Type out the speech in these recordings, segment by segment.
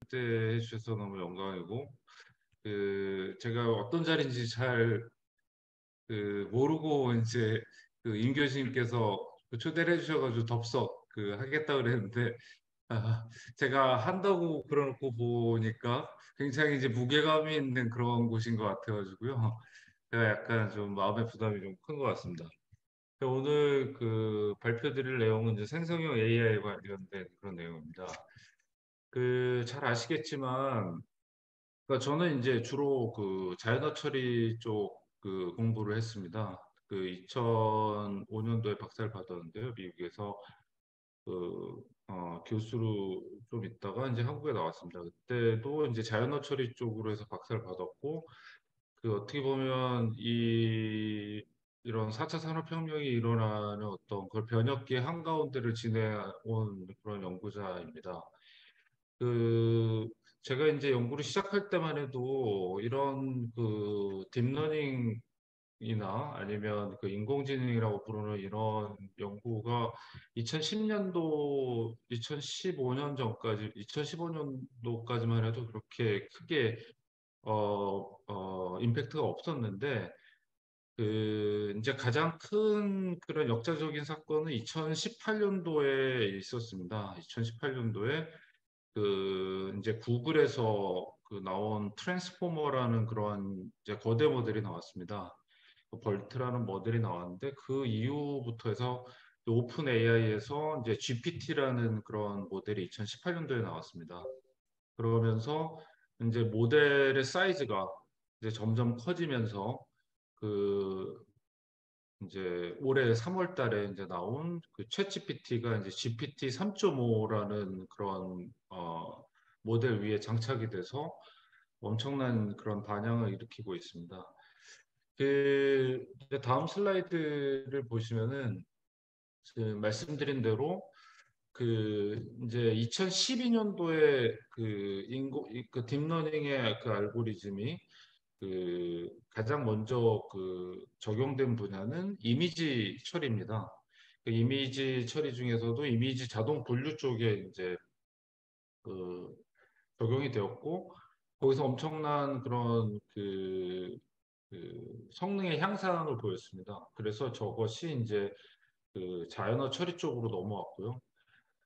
때 해주셔서 너무 영광이고, 제가 어떤 자리인지 잘 모르고 이제 임 교수님께서 초대를 해주셔가지고 덥석 하겠다 그랬는데, 아, 제가 한다고 그러놓고 보니까 굉장히 이제 무게감이 있는 그런 곳인 것 같아가지고요. 제가 약간 좀 마음의 부담이 좀 큰 것 같습니다. 오늘 발표드릴 내용은 이제 생성형 AI 관련된 그런 내용입니다. 잘 아시겠지만, 그러니까 저는 이제 주로 자연어 처리 쪽 공부를 했습니다. 2005년도에 박사를 받았는데요. 미국에서 교수로 좀 있다가 이제 한국에 나왔습니다. 그때도 이제 자연어 처리 쪽으로 해서 박사를 받았고, 어떻게 보면 이런 4차 산업혁명이 일어나는 어떤 그걸 변혁기의 한가운데를 지내온 그런 연구자입니다. 그 제가 이제 연구를 시작할 때만 해도 이런 딥러닝이나 아니면 인공지능이라고 부르는 이런 연구가 2010년도, 2015년 전까지, 2015년도까지만 해도 그렇게 크게 임팩트가 없었는데 이제 가장 큰 그런 역사적인 사건은 2018년도에 있었습니다. 2018년도에 이제 구글에서 나온 트랜스포머라는 그런 이제 거대 모델이 나왔습니다. 벌트라는 모델이 나왔는데 그 이후부터 해서 오픈 AI에서 이제 GPT라는 그런 모델이 2018년도에 나왔습니다. 그러면서 이제 모델의 사이즈가 이제 점점 커지면서 그 이제 올해 3월 달에 이제 나온 챗GPT가 이제 GPT 3.5라는 그런 모델 위에 장착이 돼서 엄청난 그런 반향을 일으키고 있습니다. 이제 다음 슬라이드를 보시면은 말씀드린 대로 이제 2012년도에 딥러닝의 알고리즘이 가장 먼저 적용된 분야는 이미지 처리입니다. 이미지 처리 중에서도 이미지 자동 분류 쪽에 이제 그 적용이 되었고 거기서 엄청난 그런 성능의 향상을 보였습니다. 그래서 저것이 이제 자연어 처리 쪽으로 넘어왔고요.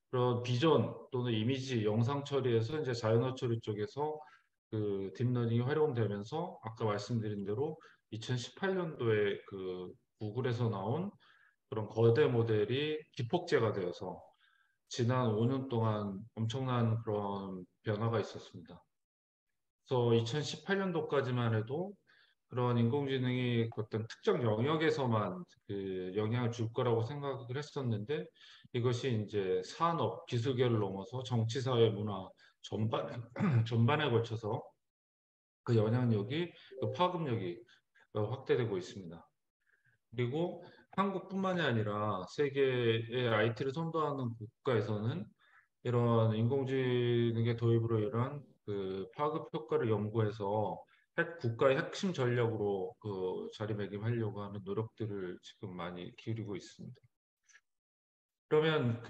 그런 비전 또는 이미지 영상 처리에서 이제 자연어 처리 쪽에서 딥러닝이 활용되면서 아까 말씀드린 대로 2018년도에 구글에서 나온 그런 거대 모델이 기폭제가 되어서 지난 5년 동안 엄청난 그런 변화가 있었습니다. 그래서 2018년도까지만 해도 그런 인공지능이 어떤 특정 영역에서만 영향을 줄 거라고 생각을 했었는데 이것이 이제 산업, 기술계를 넘어서 정치, 사회, 문화 전반에 걸쳐서 그 영향력이, 파급력이 확대되고 있습니다. 그리고 한국뿐만이 아니라 세계의 IT를 선도하는 국가에서는 이런 인공지능의 도입으로 인한 파급 효과를 연구해서 국가의 핵심 전략으로 자리매김하려고 하는 노력들을 지금 많이 기울이고 있습니다. 그러면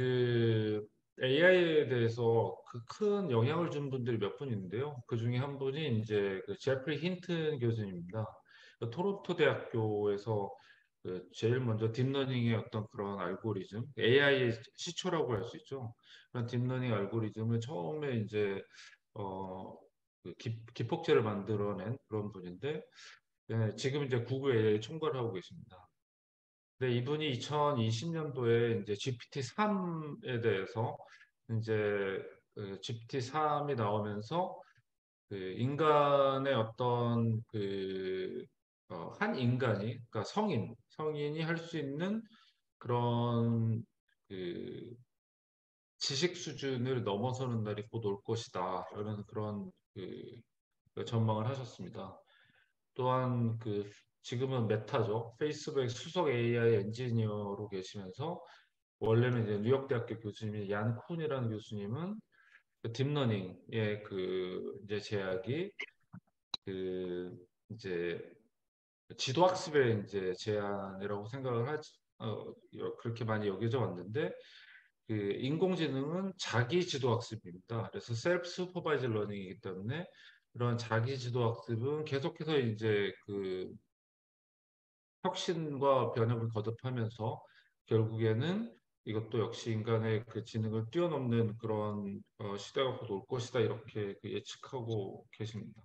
AI에 대해서 큰 영향을 준 분들이 몇 분 있는데요. 그 중에 한 분이 이제 제프리 힌튼 교수님입니다. 토론토 대학교에서 제일 먼저 딥러닝의 어떤 그런 알고리즘, AI의 시초라고 할 수 있죠. 그런 딥러닝 알고리즘을 처음에 이제 어, 기폭제를 만들어낸 그런 분인데, 지금 이제 구글 AI 총괄을 하고 계십니다. 네, 이분이 2020년도에 이제 GPT-3에 대해서 이제 GPT-3이 나오면서 인간의 어떤 한 인간이, 그러니까 성인이 할 수 있는 그런 그 지식 수준을 넘어서는 날이 곧 올 것이다. 이런 그런 전망을 하셨습니다. 또한 지금은 메타죠. 페이스북 수석 AI 엔지니어로 계시면서 원래는 이제 뉴욕대학교 교수님인 얀 쿤이라는 교수님은 딥러닝의 이제 제약이 이제 지도학습의 이제 제안이라고 생각을 그렇게 많이 여겨져 왔는데 그 인공지능은 자기 지도 학습입니다. 그래서 셀프 슈퍼바이즈 러닝이기 때문에 이런 자기 지도 학습은 계속해서 이제 그 혁신과 변혁을 거듭하면서 결국에는 이것도 역시 인간의 그 지능을 뛰어넘는 그런 시대가 곧 올 것이다 이렇게 그 예측하고 계십니다.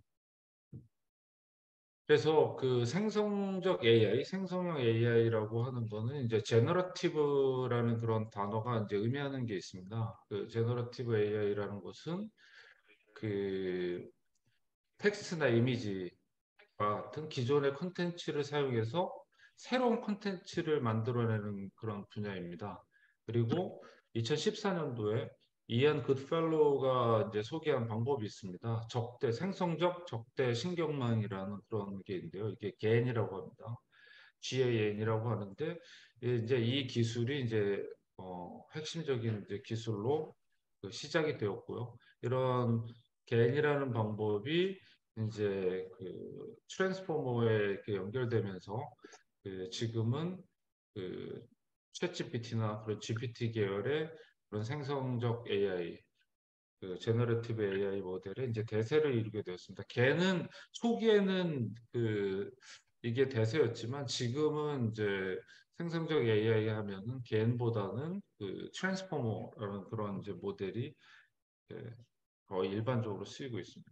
그래서 그 생성적 AI, 생성형 AI라고 하는 거는 이제 제너러티브라는 그런 단어가 이제 의미하는 게 있습니다. 그 제너러티브 AI라는 것은 그 텍스트나 이미지 같은 기존의 콘텐츠를 사용해서 새로운 콘텐츠를 만들어내는 그런 분야입니다. 그리고 2014년도에 이안 굿펠로우가 이제 소개한 방법이 있습니다. 생성적 적대 신경망이라는 그런 게 있는데요. 이게 GAN이라고 합니다. GAN이라고 하는데 이제 이 기술이 이제 핵심적인 이제 기술로 그 시작이 되었고요. 이런 GAN이라는 방법이 이제 그 트랜스포머에 이렇게 연결되면서 그 지금은 그 챗GPT나 그런 GPT 계열의 그런 생성적 AI, 그 제너레티브 AI 모델의 이제 대세를 이루게 되었습니다. 걔는 초기에는 그 이게 대세였지만 지금은 이제 생성적 AI 하면은 겐보다는 그 트랜스포머라는 그런 이제 모델이 거의 일반적으로 쓰이고 있습니다.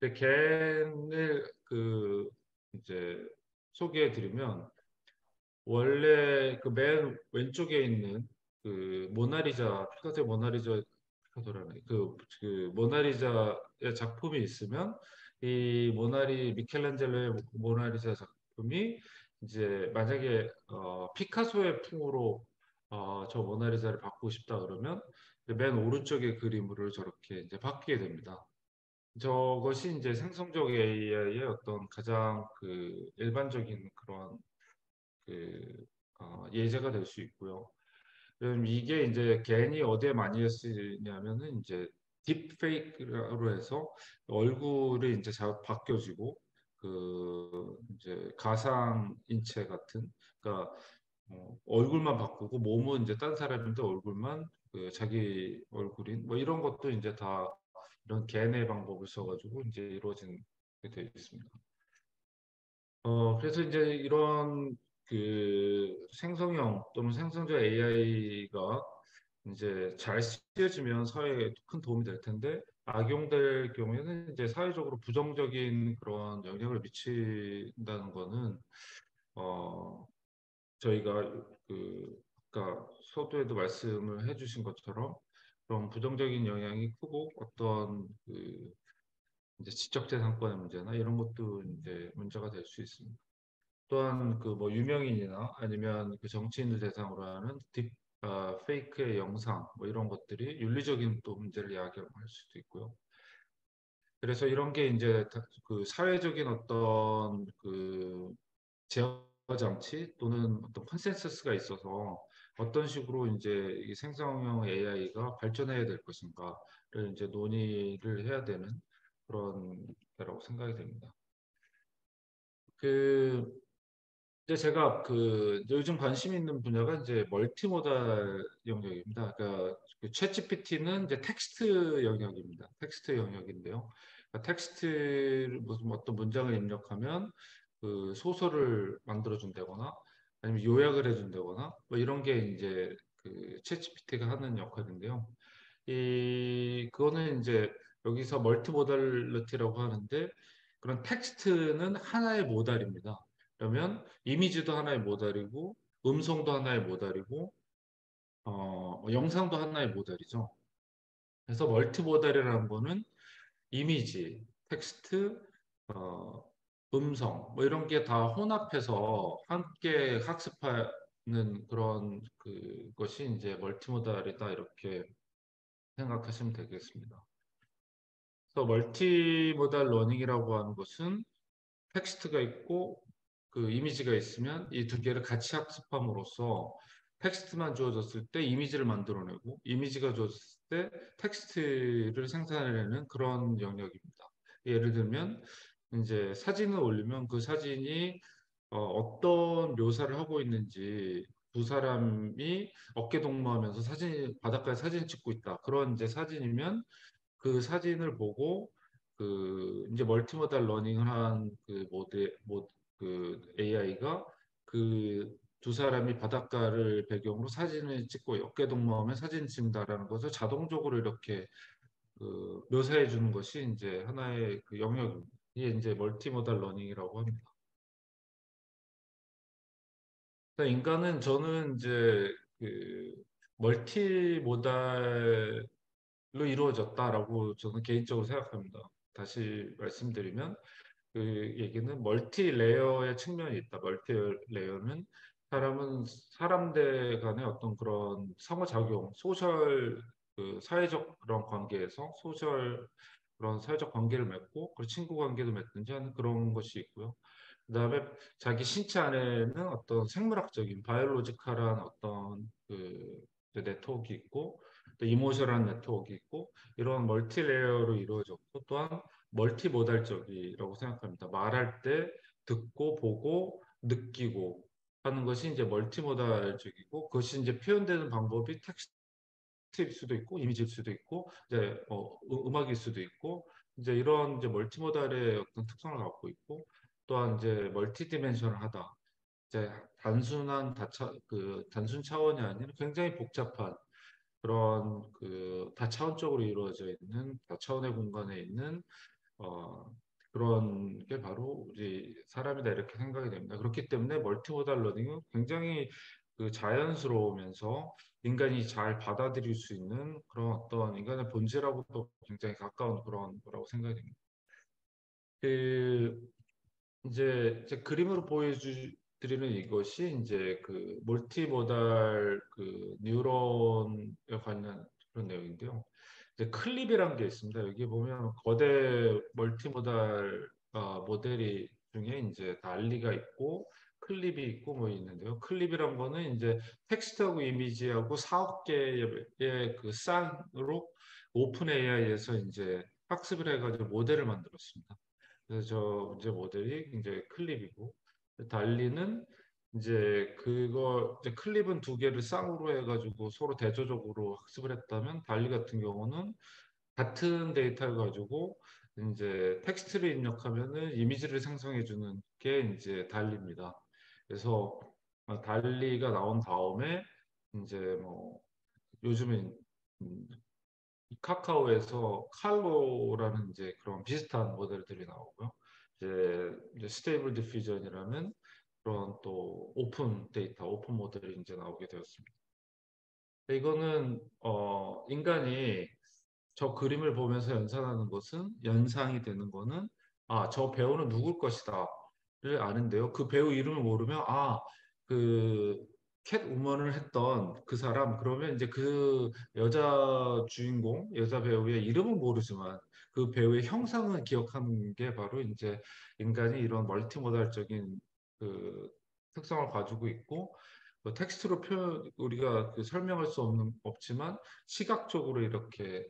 근데 겐을 그 이제 소개해 드리면 원래 그 맨 왼쪽에 있는 그 모나리자 피카소의 모나리자 피카소라는 그 모나리자의 작품이 있으면 이 미켈란젤로의 모나리자 작품이 이제 만약에 피카소의 풍으로 저 모나리자를 바꾸고 싶다 그러면 맨 오른쪽의 그림으로 저렇게 이제 바뀌게 됩니다. 저것이 이제 생성적 AI의 어떤 가장 그 일반적인 그런 그 예제가 될 수 있고요. 그럼 이게 이제 괜히 어디에 많이 쓰냐면은 이제 딥페이크로 해서 얼굴이 이제 바뀌어지고 그 이제 가상 인체 같은 그러니까 얼굴만 바꾸고 몸은 이제 딴 사람인데 얼굴만 그 자기 얼굴인 뭐 이런 것도 이제 다 이런 겐의 방법을 써가지고 이제 이루어지게 되어 있습니다. 그래서 이제 이런 그 생성형 또는 생성적 AI가 이제 잘 쓰여지면 사회에 큰 도움이 될 텐데 악용될 경우에는 이제 사회적으로 부정적인 그런 영향을 미친다는 거는 어, 저희가 그 아까 서두에도 말씀을 해주신 것처럼 그런 부정적인 영향이 크고 어떤 그 이제 지적재산권의 문제나 이런 것도 이제 문제가 될 수 있습니다. 또한 그 뭐 유명인이나 아니면 그 정치인을 대상으로 하는 페이크의 영상 뭐 이런 것들이 윤리적인 또 문제를 야기할 수도 있고요. 그래서 이런 게 이제 그 사회적인 어떤 그 제어 장치 또는 어떤 컨센서스가 있어서 어떤 식으로 이제 이 생성형 AI가 발전해야 될 것인가를 이제 논의를 해야 되는 그런 때라고 생각이 됩니다. 그 이제 제가 그 요즘 관심 있는 분야가 이제 멀티모달 영역입니다. 그러니까 그 챗GPT는 이제 텍스트 영역입니다. 텍스트 영역인데요. 그러니까 텍스트를 무슨 어떤 문장을 입력하면 그 소설을 만들어준다거나 아니면 요약을 해준다거나 뭐 이런 게 이제 그 챗GPT가 하는 역할인데요. 그거는 이제 여기서 멀티모달리티라고 하는데 그런 텍스트는 하나의 모달입니다. 그러면 이미지도 하나의 모달이고 음성도 하나의 모달이고 영상도 하나의 모달이죠. 그래서 멀티모달이라는 거는 이미지, 텍스트, 어, 음성 뭐 이런 게 다 혼합해서 함께 학습하는 그런 그것이 이제 멀티모달이다 이렇게 생각하시면 되겠습니다. 그래서 멀티모달 러닝이라고 하는 것은 텍스트가 있고 그 이미지가 있으면 이 두 개를 같이 학습함으로써 텍스트만 주어졌을 때 이미지를 만들어내고 이미지가 주어졌을 때 텍스트를 생산해내는 그런 영역입니다. 예를 들면 이제 사진을 올리면 그 사진이 어떤 묘사를 하고 있는지 두 사람이 어깨 동무하면서 바닷가에 사진 찍고 있다. 그런 이제 사진이면 그 사진을 보고 그 이제 멀티모달 러닝을 한 그 그 AI가 그 두 사람이 바닷가를 배경으로 사진을 찍고 어깨 동무하면 사진 찍는다라는 것을 자동적으로 이렇게 그 묘사해 주는 것이 이제 하나의 그 영역입니다. 이게 이제 멀티모달 러닝이라고 합니다. 그러니까 인간은 저는 이제 그 멀티모달로 이루어졌다라고 저는 개인적으로 생각합니다. 다시 말씀드리면 그 얘기는 멀티 레이어의 측면이 있다. 멀티 레이어는 사람은 사람들 간의 어떤 그런 상호작용, 소셜 그 사회적 그런 관계에서 그런 사회적 관계를 맺고 그리고 친구 관계도 맺든지 하는 그런 것이 있고요. 그다음에 자기 신체 안에는 어떤 생물학적인 바이올로지컬한 어떤 그 네트워크 있고 또 이모셔널한 네트워크 있고 이런 멀티 레이어로 이루어졌고 또한 멀티모달적이라고 생각합니다. 말할 때 듣고 보고 느끼고 하는 것이 이제 멀티모달적이고 그것이 이제 표현되는 방법이 텍스트일 수도 있고 이미지일 수도 있고 이제 음악일 수도 있고 이제 이런 이제 멀티모달의 어떤 특성을 갖고 있고 또한 이제 멀티디멘셔널하다. 이제 단순 차원이 아닌 굉장히 복잡한 그런 그 다차원적으로 이루어져 있는 다차원의 공간에 있는 어, 그런 게 바로 우리 사람이다 이렇게 생각이 됩니다. 그렇기 때문에 멀티모달 러닝은 굉장히 그 자연스러우면서 인간이 잘 받아들일 수 있는 그런 어떤 인간의 본질하고도 굉장히 가까운 그런 거라고 생각이 됩니다. 그 이제 그림으로 보여드리는 이것이 이제 그 멀티모달 그 뉴런에 관한 그런 내용인데요. 이제 클립이라는 게 있습니다. 여기 보면 거대 멀티모달 모델이 중에 이제 달리가 있고 클립이 있고 뭐 있는데요. 클립이란 거는 이제 텍스트하고 이미지하고 4억 개의 그 쌍으로 오픈 AI에서 이제 학습을 해가지고 모델을 만들었습니다. 그래서 저 이제 모델이 이제 클립이고 달리는 이제 클립은 두 개를 쌍으로 해가지고 서로 대조적으로 학습을 했다면 달리 같은 경우는 같은 데이터를 가지고 이제 텍스트를 입력하면은 이미지를 생성해 주는 게 이제 달리입니다. 그래서 달리가 나온 다음에 이제 뭐 요즘엔 음, 카카오에서 칼로라는 이제 그런 비슷한 모델들이 나오고요. 이제 스테이블 디퓨전이라는 그런 또 오픈 데이터, 오픈 모델이 이제 나오게 되었습니다. 이거는 인간이 저 그림을 보면서 연상이 되는 것은 저 배우는 누굴 것이다를 아는데요. 그 배우 이름을 모르면 그 캣우먼을 했던 그 사람 그러면 이제 그 여자 배우의 이름은 모르지만 그 배우의 형상은 기억하는 게 바로 이제 인간이 이런 멀티모달적인 그 특성을 가지고 있고 텍스트로 우리가 그 설명할 수 없지만 시각적으로 이렇게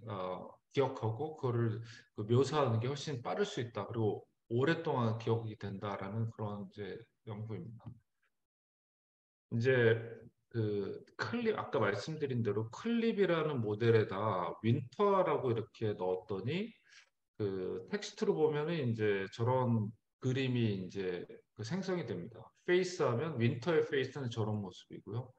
기억하고 그거를 그 묘사하는 게 훨씬 빠를 수 있다. 그리고 오랫동안 기억이 된다라는 그런 이제 연구입니다. 이제 그 클립 아까 말씀드린 대로 클립이라는 모델에다 윈터라고 이렇게 넣었더니 그 텍스트로 보면은 이제 저런 그림이 이제 그 생성이 됩니다. 페이스 하면 윈터의 페이스는 저런 모습이고요.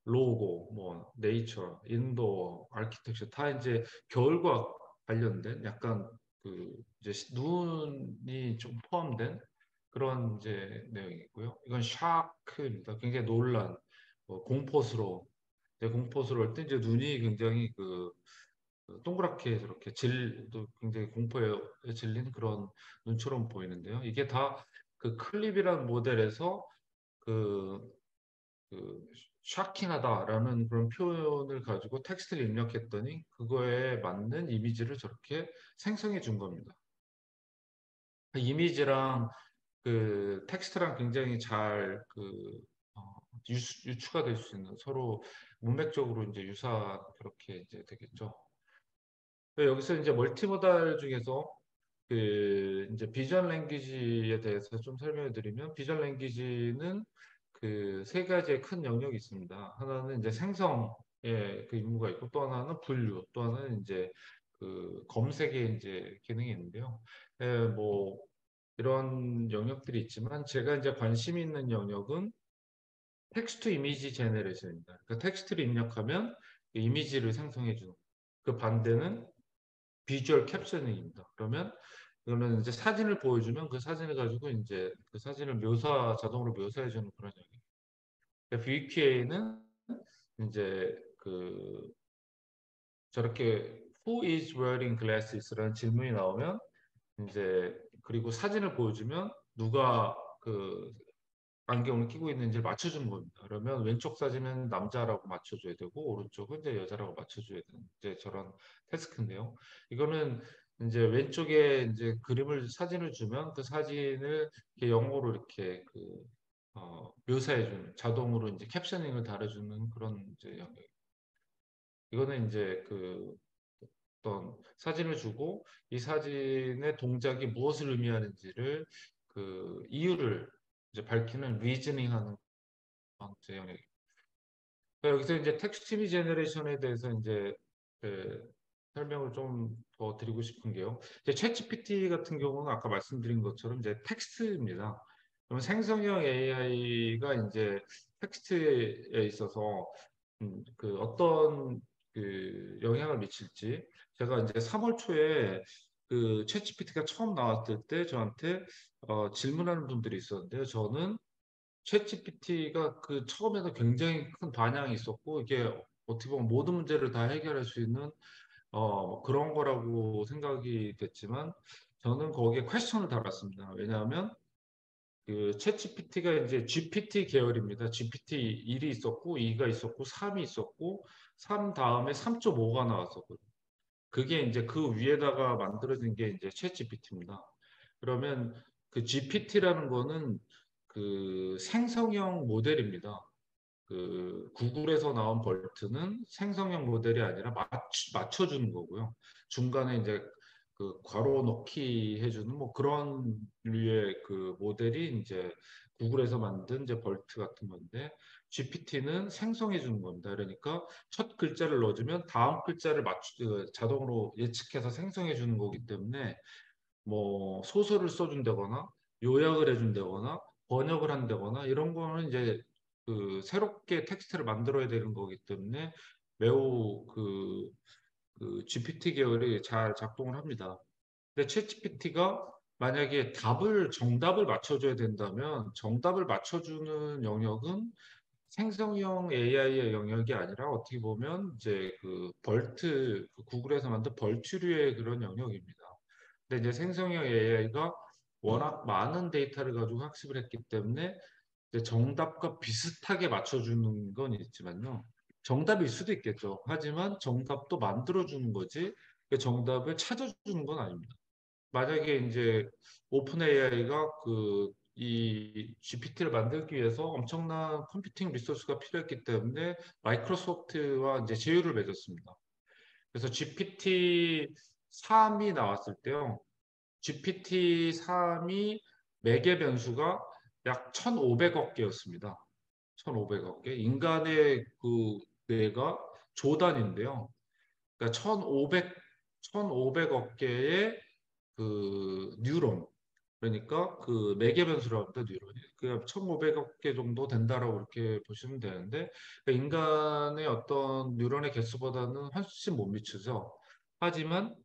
로고, 뭐 네이처, 인도어, 아키텍처 다 이제 겨울과 관련된 약간 그 이제 눈이 좀 포함된 그런 이제 내용이고요. 이건 샤크입니다. 굉장히 놀란 공포스러운 공포스러울 때 이제 눈이 굉장히 그 동그랗게 이렇게 또 굉장히 공포에 질린 그런 눈처럼 보이는데요. 이게 다 그 클립이라는 모델에서 그 그 샤킹하다라는 그런 표현을 가지고 텍스트를 입력했더니 그거에 맞는 이미지를 저렇게 생성해 준 겁니다. 그 이미지랑 그 텍스트랑 굉장히 잘 유추가 될 수 있는 서로 문맥적으로 이제 그렇게 이제 되겠죠. 여기서 이제 멀티모달 중에서 그 이제 비전 랭귀지에 대해서 좀 설명해 드리면 비전 랭귀지는 그 세 가지의 큰 영역이 있습니다. 하나는 이제 생성의 그 임무가 있고 또 하나는 분류, 또 하나는 이제 그 검색의 이제 기능이 있는데요. 뭐 이런 영역들이 있지만 제가 이제 관심 있는 영역은 텍스트 이미지 제너레이션입니다. 그 텍스트를 입력하면 그 이미지를 생성해 주는. 그 반대는 비주얼 캡셔닝입니다. 그러면 이제 사진을 보여주면 그 사진을 가지고 이제 그 사진을 자동으로 묘사해 주는 그런 영역. VQA는 이제 그 저렇게 Who is wearing glasses라는 질문이 나오면 이제 그리고 사진을 보여주면 누가 그 안경을 끼고 있는지를 맞춰주는 겁니다. 그러면 왼쪽 사진은 남자라고 맞춰줘야 되고 오른쪽은 이제 여자라고 맞춰줘야 되는 이제 저런 태스크인데요. 이거는 이제 왼쪽에 이제 사진을 주면 그 사진을 이렇게 영어로 이렇게 묘사해주는 자동으로 이제 캡셔닝을 달아주는 그런 이제 영역. 이거는 이제 그 어떤 사진을 주고 이 사진의 동작이 무엇을 의미하는지를 그 이유를 이제 밝히는 리즈닝하는 이제 영역입니다. 여기서 이제 텍스트 이미지 제너레이션에 대해서 이제 설명을 좀 더 드리고 싶은 게요. 이제 챗GPT 같은 경우는 아까 말씀드린 것처럼 이제 텍스트입니다. 그러면 생성형 AI가 이제 텍스트에 있어서 그 어떤 그 영향을 미칠지 제가 이제 3월 초에 그 챗GPT가 처음 나왔을 때 저한테 질문하는 분들이 있었는데요. 저는 챗GPT가 그 처음에는 굉장히 큰 반향이 있었고 이게 어떻게 보면 모든 문제를 다 해결할 수 있는 그런 거라고 생각이 됐지만 저는 거기에 퀘스천을 달았습니다. 왜냐하면 그 챗GPT가 이제 GPT 계열입니다. GPT 1이 있었고 2가 있었고 3이 있었고 3 다음에 3.5가 나왔었거든요. 그게 이제 그 위에다가 만들어진 게 이제 챗GPT입니다. 그러면 그 GPT라는 거는 그 생성형 모델입니다. 그 구글에서 나온 벌트는 생성형 모델이 아니라 맞춰주는 거고요. 중간에 이제 그 괄호 넣기 해주는 뭐 그런 류의 그 모델이 이제 구글에서 만든 이제 벌트 같은 건데 GPT는 생성해 주는 겁니다. 그러니까 첫 글자를 넣어주면 다음 글자를 자동으로 예측해서 생성해 주는 거기 때문에 뭐 소설을 써준다거나 요약을 해준다거나 번역을 한다거나 이런 거는 이제 그 새롭게 텍스트를 만들어야 되는 거기 때문에 매우 그 GPT 계열이 잘 작동을 합니다. 근데 챗GPT가 만약에 정답을 맞춰줘야 된다면 정답을 맞춰주는 영역은 생성형 AI의 영역이 아니라 어떻게 보면 이제 그 구글에서 만든 벌트류의 그런 영역입니다. 근데 이제 생성형 AI가 워낙 많은 데이터를 가지고 학습을 했기 때문에 이제 정답과 비슷하게 맞춰주는 건 있지만요. 정답일 수도 있겠죠. 하지만 정답도 만들어주는 거지 그 정답을 찾아주는 건 아닙니다. 만약에 이제 오픈 AI가 이 GPT를 만들기 위해서 엄청난 컴퓨팅 리소스가 필요했기 때문에 마이크로소프트와 이제 제휴를 맺었습니다. 그래서 GPT-3이 나왔을 때요. GPT-3이 매개 변수가 약 1,500억 개였습니다. 1,500억 개. 인간의 그 뇌가 조단인데요. 그러니까 1,500억 개의 그 뉴런. 그러니까 그 매개 변수라고 합니다, 뉴런이. 그 1,500억 개 정도 된다라고 이렇게 보시면 되는데 그러니까 인간의 어떤 뉴런의 개수보다는 훨씬 못 미치죠. 하지만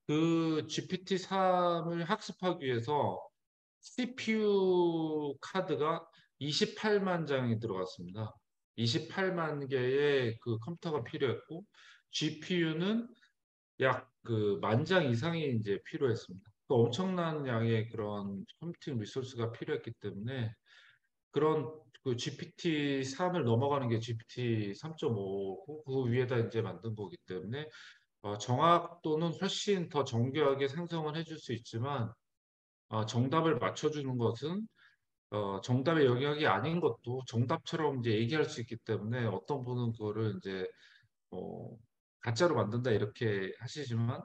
그 GPT-3을 학습하기 위해서 CPU 카드가 28만 장이 들어갔습니다. 28만 개의 그 컴퓨터가 필요했고 GPU는 약 그 만 장 이상이 이제 필요했습니다. 그 엄청난 양의 그런 컴퓨팅 리소스가 필요했기 때문에 그런 그 GPT-3을 넘어가는 게 GPT 3.5고 그 위에다 이제 만든 거기 때문에 정확도는 훨씬 더 정교하게 생성을 해줄 수 있지만 정답을 맞춰주는 것은 정답의 영역이 아닌 것도 정답처럼 이제 얘기할 수 있기 때문에 어떤 분은 그거를 이제 어, 가짜로 만든다 이렇게 하시지만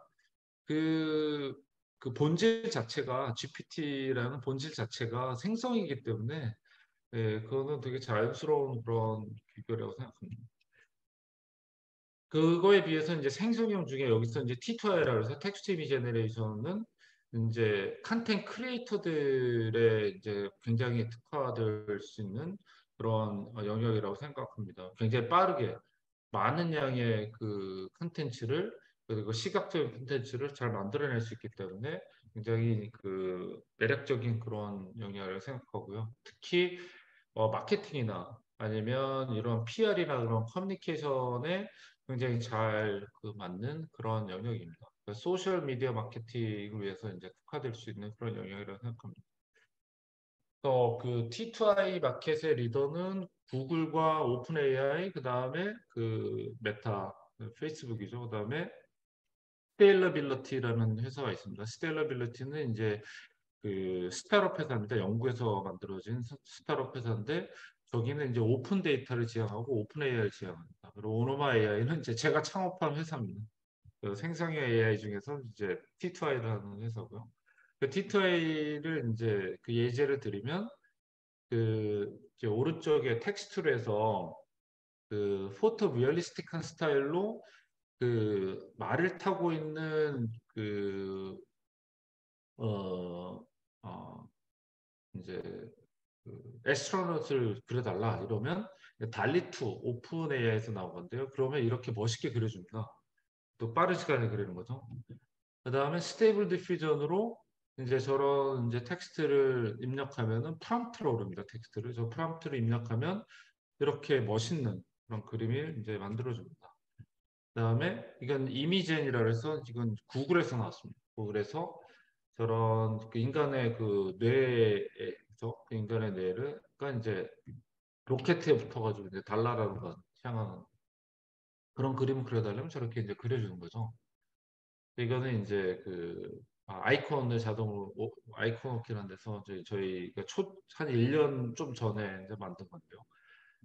그, 그 본질 자체가 GPT라는 본질 자체가 생성이기 때문에 네, 그거는 되게 자연스러운 그런 비교라고 생각합니다. 그거에 비해서 이제 생성형 중에 여기서 이제 T2I라고 해서 텍스트 이미지 제너레이션은 이제 컨텐트 크리에이터들의 이제 굉장히 특화될 수 있는 그런 영역이라고 생각합니다. 굉장히 빠르게 많은 양의 그 컨텐츠를 그리고 시각적인 컨텐츠를 잘 만들어낼 수 있기 때문에 굉장히 그 매력적인 그런 영역이라고 생각하고요. 특히 마케팅이나 아니면 이런 PR이나 그런 커뮤니케이션에 굉장히 잘 그 맞는 그런 영역입니다. 그러니까 소셜 미디어 마케팅을 위해서 이제 특화될 수 있는 그런 영역이라고 생각합니다. 또 그 T2I 마켓의 리더는 구글과 오픈 AI, 그 다음에 그 메타, 페이스북이죠. 그 다음에 스케일러빌리티라는 회사가 있습니다. 스케일러빌리티는 이제 그 스타트업 회사입니다. 영국에서 만들어진 스타트업 회사인데 저기는 이제 오픈 데이터를 지향하고 오픈 AI를 지향합니다. 그리고 오노마 AI는 이제 제가 창업한 회사입니다. 그 생성형 AI 중에서 이제 T2I라는 회사고요. 그 T2I를 이제 그 예제를 드리면 그 이제 오른쪽에 텍스트로 해서 그 포토 리얼리스틱한 스타일로 그 말을 타고 있는 그 어, 어, 이제 그 에스트로넛을 그려달라 이러면 달리2 오픈 AI에서 나온 건데요. 그러면 이렇게 멋있게 그려줍니다. 또 빠른 시간에 그리는 거죠. 그 다음에 스테이블 디퓨전으로 이제 저런 이제 텍스트를 입력하면은 프롬프트로 오릅니다. 텍스트를 저 프롬프트를 입력하면 이렇게 멋있는 그런 그림을 이제 만들어줍니다. 그다음에 이건 이미젠이라 해서 이건 구글에서 나왔습니다. 구글에서 저런 그 인간의 그 뇌에서 그 인간의 뇌를 그러니까 이제 로켓에 붙어가지고 이제 달나라로 향하는 그런 그림을 그려달라면 저렇게 이제 그려주는 거죠. 이거는 이제 그 아이콘을 자동으로 아이콘 넣기라는 데서 이제 저희가 한 1년 좀 전에 이제 만든 건데요.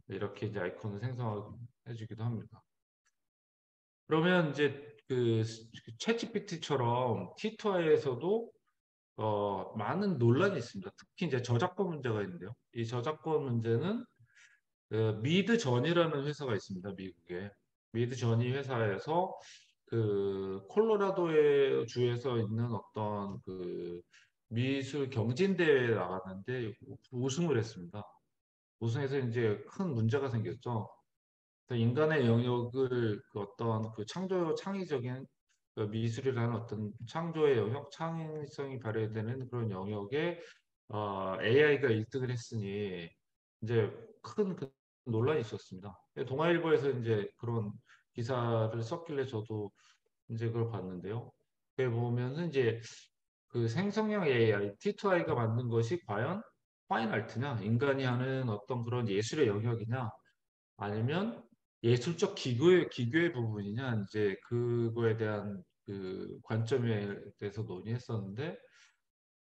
이렇게 이제 아이콘을 생성해 주기도 합니다. 그러면 이제 그 챗GPT처럼 T2I에서도 많은 논란이 있습니다. 특히 이제 저작권 문제가 있는데요. 이 저작권 문제는 그 미드저니라는 회사가 있습니다. 미국에. 미드저니 회사에서 그 콜로라도의 주에서 있는 어떤 그 미술 경진 대회에 나갔는데 우승을 했습니다. 우승해서 이제 큰 문제가 생겼죠. 그래서 인간의 영역을 그 어떤 그 창의적인 그 미술이라는 어떤 창조의 영역, 창의성이 발휘되는 그런 영역에 AI가 1등을 했으니 이제 큰 그 논란이 있었습니다. 동아일보에서 이제 그런 기사를 썼길래 저도 이제 그걸 봤는데요. 그게 보면은 이제 그 생성형 AI, T2I가 만든 것이 과연 파인 아트냐, 인간이 하는 어떤 그런 예술의 영역이냐, 아니면 예술적 기교의 부분이냐 이제 그거에 대한 그 관점에 대해서 논의했었는데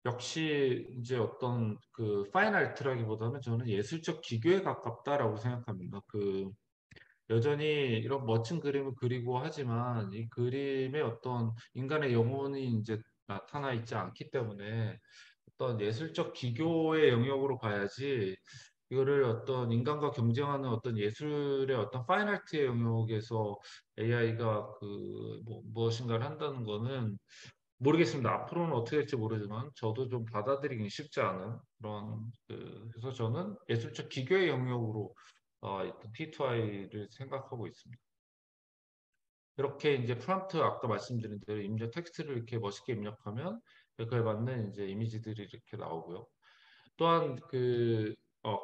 역시 이제 어떤 그 파인 아트라기보다는 저는 예술적 기교에 가깝다라고 생각합니다. 그 여전히 이런 멋진 그림을 그리고 하지만 이 그림의 어떤 인간의 영혼이 이제 나타나 있지 않기 때문에 어떤 예술적 기교의 영역으로 가야지 이거를 어떤 인간과 경쟁하는 어떤 예술의 어떤 파인아트의 영역에서 AI가 그 무엇인가를 한다는 거는 모르겠습니다. 앞으로는 어떻게 될지 모르지만 저도 좀 받아들이기 쉽지 않은 그런 그래서 저는 예술적 기교의 영역으로 T2I를 생각하고 있습니다. 이렇게 이제 프롬프트 아까 말씀드린 대로 입력 텍스트를 이렇게 멋있게 입력하면 그에 맞는 이제 이미지들이 이렇게 나오고요. 또한 그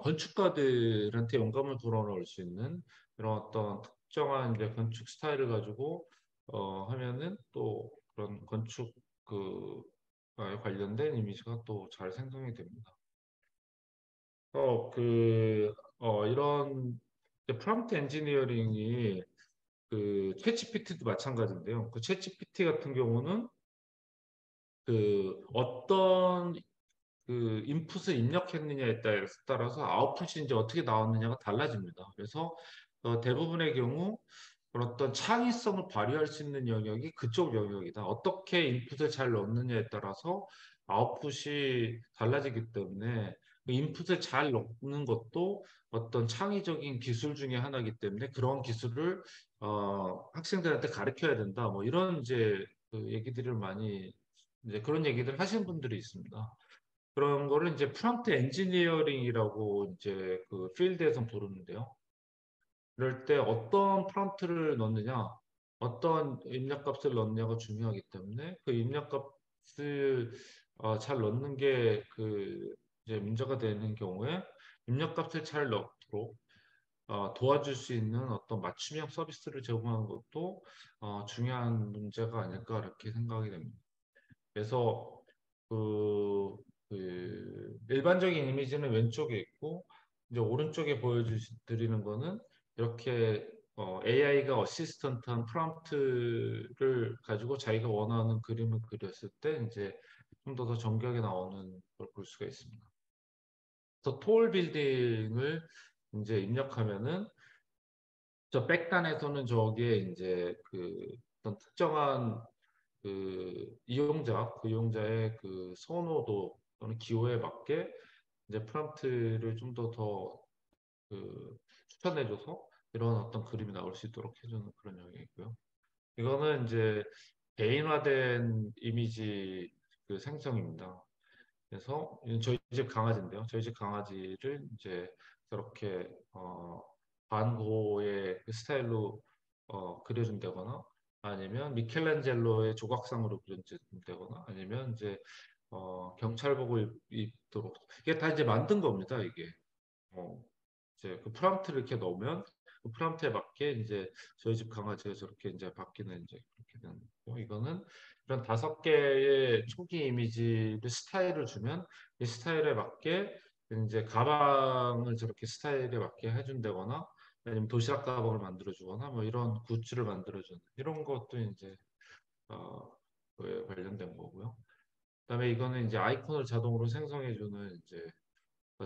건축가들한테 영감을 불어넣을 수 있는 그런 어떤 특정한 이제 건축 스타일을 가지고 하면은 또 그런 건축 그 관련된 이미지가 또 잘 생성이 됩니다. 이런 프롬프트 엔지니어링이 그 챗GPT도 마찬가지인데요. 그 챗GPT 같은 경우는 그 어떤 그 인풋을 입력했느냐에 따라서 아웃풋이 이제 어떻게 나왔느냐가 달라집니다. 그래서 대부분의 경우 어떤 창의성을 발휘할 수 있는 영역이 그쪽 영역이다. 어떻게 인풋을 잘 넣느냐에 따라서 아웃풋이 달라지기 때문에 그 인풋을 잘 넣는 것도 어떤 창의적인 기술 중에 하나이기 때문에 그런 기술을 학생들한테 가르쳐야 된다. 뭐 이런 이제 그 얘기들을 많이 이제 그런 얘기들 하시는 분들이 있습니다. 그런 거를 이제 프롬프트 엔지니어링이라고 이제 그 필드에서 부르는데요. 그럴 때 어떤 프롬프트를 넣느냐, 어떤 입력값을 넣느냐가 중요하기 때문에 그 입력값을 잘 넣는 게 그 이제 문제가 되는 경우에 입력값을 잘 넣도록 도와줄 수 있는 어떤 맞춤형 서비스를 제공하는 것도 중요한 문제가 아닐까 이렇게 생각이 됩니다. 그래서 그, 일반적인 이미지는 왼쪽에 있고 이제 오른쪽에 보여드리는 거는 이렇게 AI가 어시스턴트한 프롬프트를 가지고 자기가 원하는 그림을 그렸을 때 이제 좀 더 정교하게 나오는 걸 볼 수가 있습니다. 그래서 톨 빌딩을 이제 입력하면은 저 백단에서는 저기에 이제 그 어떤 특정한 그 이용자의 그 선호도 또는 기호에 맞게 이제 프롬프트를 좀 더그 추천해줘서 이런 어떤 그림이 나올 수 있도록 해주는 그런 영역이고요. 이거는 이제 개인화된 이미지 그 생성입니다. 그래서 저희 집 강아지인데요. 저희 집 강아지를 이제 저렇게 반고의 그 스타일로 그려준다거나 아니면 미켈란젤로의 조각상으로 그려준다거나 아니면 이제 경찰복을 입도록 이게 다 이제 만든 겁니다. 이게 어, 이제 그 프롬프트를 이렇게 넣으면 그 프롬프트에 맞게 이제 저희 집 강아지가 저렇게 이제 바뀌는 이제 그렇게 되는 거고 이거는 이런 5개의 초기 이미지를 스타일을 주면 이 스타일에 맞게 이제 가방을 저렇게 스타일에 맞게 해준다거나 아니면 도시락 가방을 만들어주거나 뭐 이런 굿즈를 만들어주는 이런 것도 이제 그에 관련된 거고요. 그다음에 이거는 이제 아이콘을 자동으로 생성해주는 이제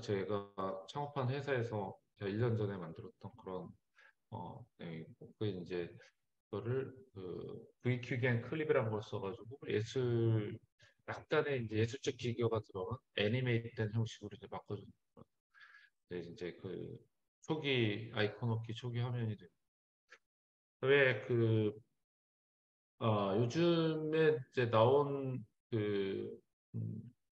제가 창업한 회사에서 제가 1년 전에 만들었던 그런 내용이고 그 이제 그거를 그 VQGN 클립이라는 걸 써가지고 예술 약간의 이제 예술적 기교가 들어간 애니메이트된 형식으로 이제 바꿔주는 거예요. 이제 그 초기 아이콘 얻기 초기 화면이 되고 왜그 요즘에 이제 나온 그,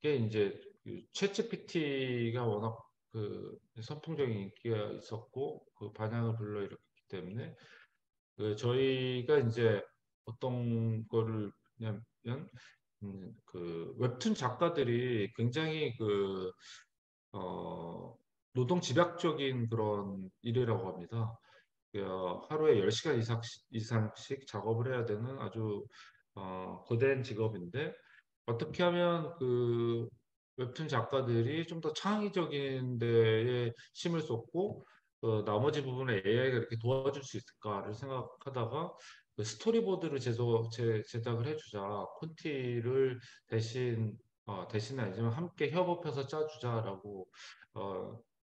게 이제 그 챗GPT가 워낙 그 선풍적인 인기가 있었고 그 반향을 불러일으켰기 때문에 그 저희가 이제 어떤 거를 냐면 그 웹툰 작가들이 굉장히 노동 집약적인 그런 일이라고 합니다. 하루에 10시간 이상씩 작업을 해야 되는 아주 거대한 직업인데 어떻게 하면 그 웹툰 작가들이 좀 더 창의적인 데에 힘을 쏟고 나머지 부분에 AI가 이렇게 도와줄 수 있을까를 생각하다가 그 스토리보드를 제작을 해주자 콘티를 대신은 아니지만 함께 협업해서 짜주자라고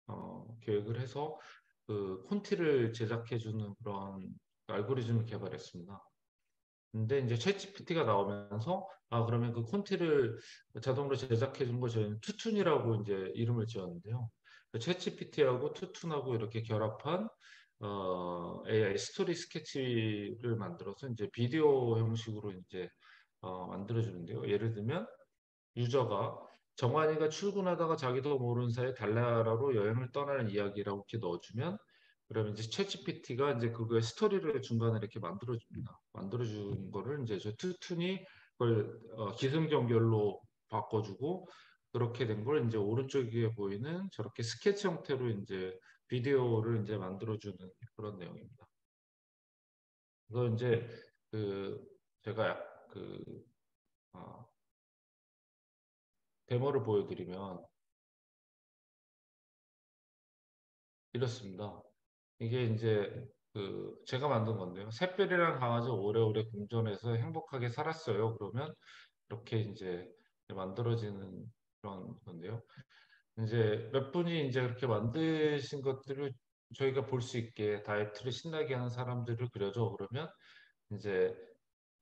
어, 계획을 해서 그 콘티를 제작해주는 그런 알고리즘을 개발했습니다. 근데 이제 챗GPT가 나오면서 그러면 그 콘티를 자동으로 제작해 준 거 저희는 투툰이라고 이제 이름을 지었는데요. 그 챗GPT하고 투툰하고 이렇게 결합한 AI 스토리 스케치를 만들어서 이제 비디오 형식으로 이제 만들어 주는데요. 예를 들면 유저가 정환이가 출근하다가 자기도 모르는 사이에 달나라로 여행을 떠나는 이야기라고 이렇게 넣어주면 그러면 이제 챗GPT가 이제 그거의 스토리를 중간에 이렇게 만들어줍니다. 만들어준 거를 이제 저 투툰이 그걸 기승전결로 바꿔주고 그렇게 된 걸 이제 오른쪽에 보이는 저렇게 스케치 형태로 이제 비디오를 이제 만들어주는 그런 내용입니다. 그래서 이제 그 제가 그 어, 데모를 보여드리면 이렇습니다. 이게 이제 그 제가 만든 건데요. 샛별이라는 강아지 오래오래 공존해서 행복하게 살았어요. 그러면 이렇게 이제 만들어지는 그런 건데요. 이제 몇 분이 이제 그렇게 만드신 것들을 저희가 볼 수 있게 다이어트를 신나게 하는 사람들을 그려줘. 그러면 이제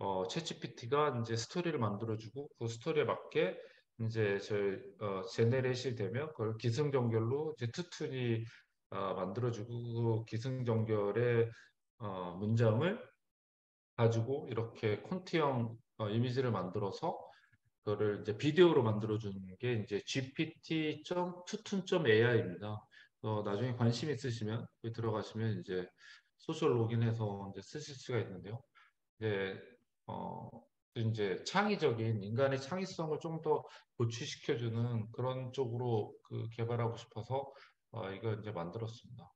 챗GPT가 이제 스토리를 만들어주고 그 스토리에 맞게 이제 저희 제네레이션이 되면 그걸 기승전결로 이제 투툰이 만들어주고 그 기승전결의 문장을 가지고 이렇게 콘티형 이미지를 만들어서 그거를 이제 비디오로 만들어주는 게 이제 gpt.tutun.ai입니다. 나중에 관심 있으시면 거기 들어가시면 이제 소셜 로그인해서 이제 쓰실 수가 있는데요. 이제 어 이제 창의적인 인간의 창의성을 좀 더 고취시켜주는 그런 쪽으로 그 개발하고 싶어서 이걸 이제 만들었습니다.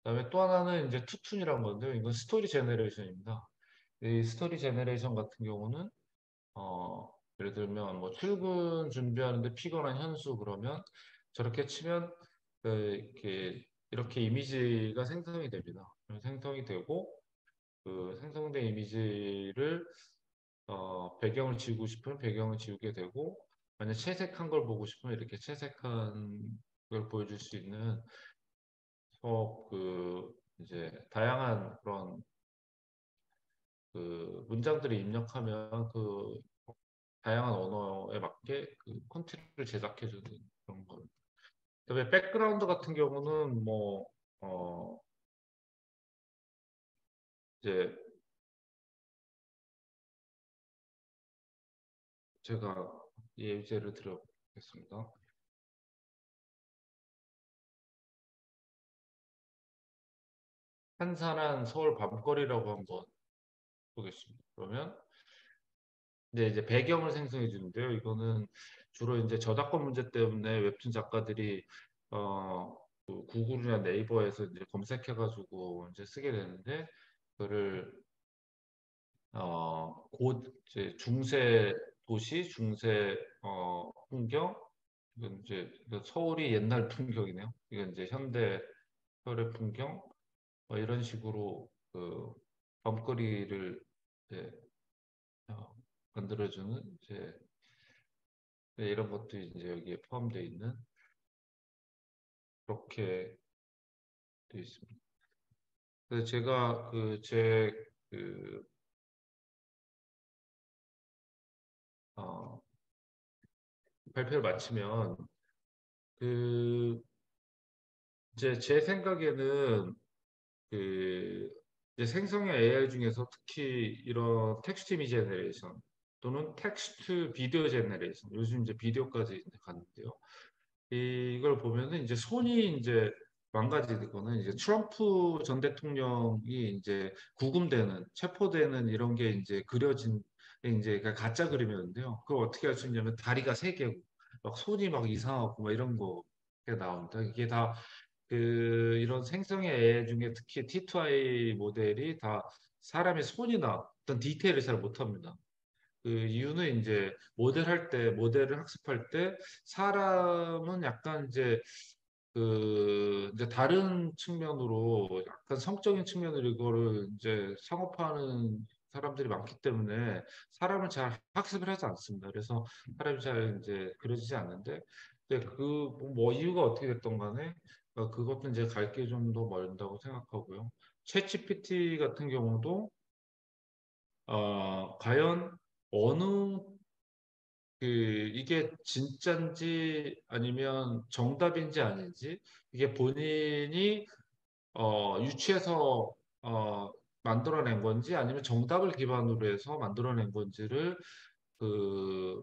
그다음에 또 하나는 이제 투툰이라는 건데요. 이건 스토리 제너레이션입니다. 이 스토리 제너레이션 같은 경우는 예를 들면 뭐 출근 준비하는데 피곤한 현수 그러면 저렇게 치면 이렇게 이미지가 생성이 됩니다. 생성이 되고 그 생성된 이미지를 배경을 지우고 싶으면 배경을 지우게 되고 만약 채색한 걸 보고 싶으면 이렇게 채색한 걸 보여줄 수 있는 이제 다양한 그런 그 문장들을 입력하면 그 다양한 언어에 맞게 그 콘텐츠를 제작해주는 그런 거. 그다음에 백그라운드 같은 경우는 뭐 어, 이제 제가 예제를 드려보겠습니다. 한산한 서울 밤거리라고 한번 보겠습니다. 그러면 이제 배경을 생성해 주는데요. 이거는 주로 이제 저작권 문제 때문에 웹툰 작가들이 그 구글이나 네이버에서 이제 검색해가지고 이제 쓰게 되는데 그거를 곧 이제 중세 도시, 중세 풍경, 이건 이제 서울이 옛날 풍경이네요. 이건 이제 현대 서울의 풍경, 이런 식으로 그 밤거리를 이제 어, 만들어주는 이제 이런 것들이 이제 여기에 포함되어 있는 그렇게 되어 있습니다. 그래서 제가 그 어, 발표를 마치면 그 이제 제 생각에는 그 이제 생성형 AI 중에서 특히 이런 텍스트 이미지 제너레이션 또는 텍스트 비디오 제너레이션 요즘 이제 비디오까지 이제 갔는데요. 이걸 보면은 이제 손이 이제 망가지거나 이제 트럼프 전 대통령이 이제 구금되는 체포되는 이런 게 이제 그려진 이제 그 가짜 그림이었는데요. 그걸 어떻게 할 수 있냐면 다리가 세 개고 막 손이 막 이상하고 막 이런 거 나옵니다. 이게 다 그 이런 생성의 AI 중에 특히 T2I 모델이 다 사람의 손이나 어떤 디테일을 잘 못합니다. 그 이유는 이제 모델을 학습할 때 사람은 약간 이제 이제 다른 측면으로 약간 성적인 측면으로 이거를 이제 상업화하는 사람들이 많기 때문에 사람을 잘 학습을 하지 않습니다. 그래서 사람이 잘 이제 그려지지 않는데 근데 그 뭐 이유가 어떻게 됐던 간에 그것도 이제 갈 길 좀 더 멀다고 생각하고요. 챗GPT 같은 경우도 과연 어느 이게 진짜인지 아니면 정답인지 아닌지 이게 본인이 유치해서 만들어낸 건지 아니면 정답을 기반으로 해서 만들어낸 건지를 그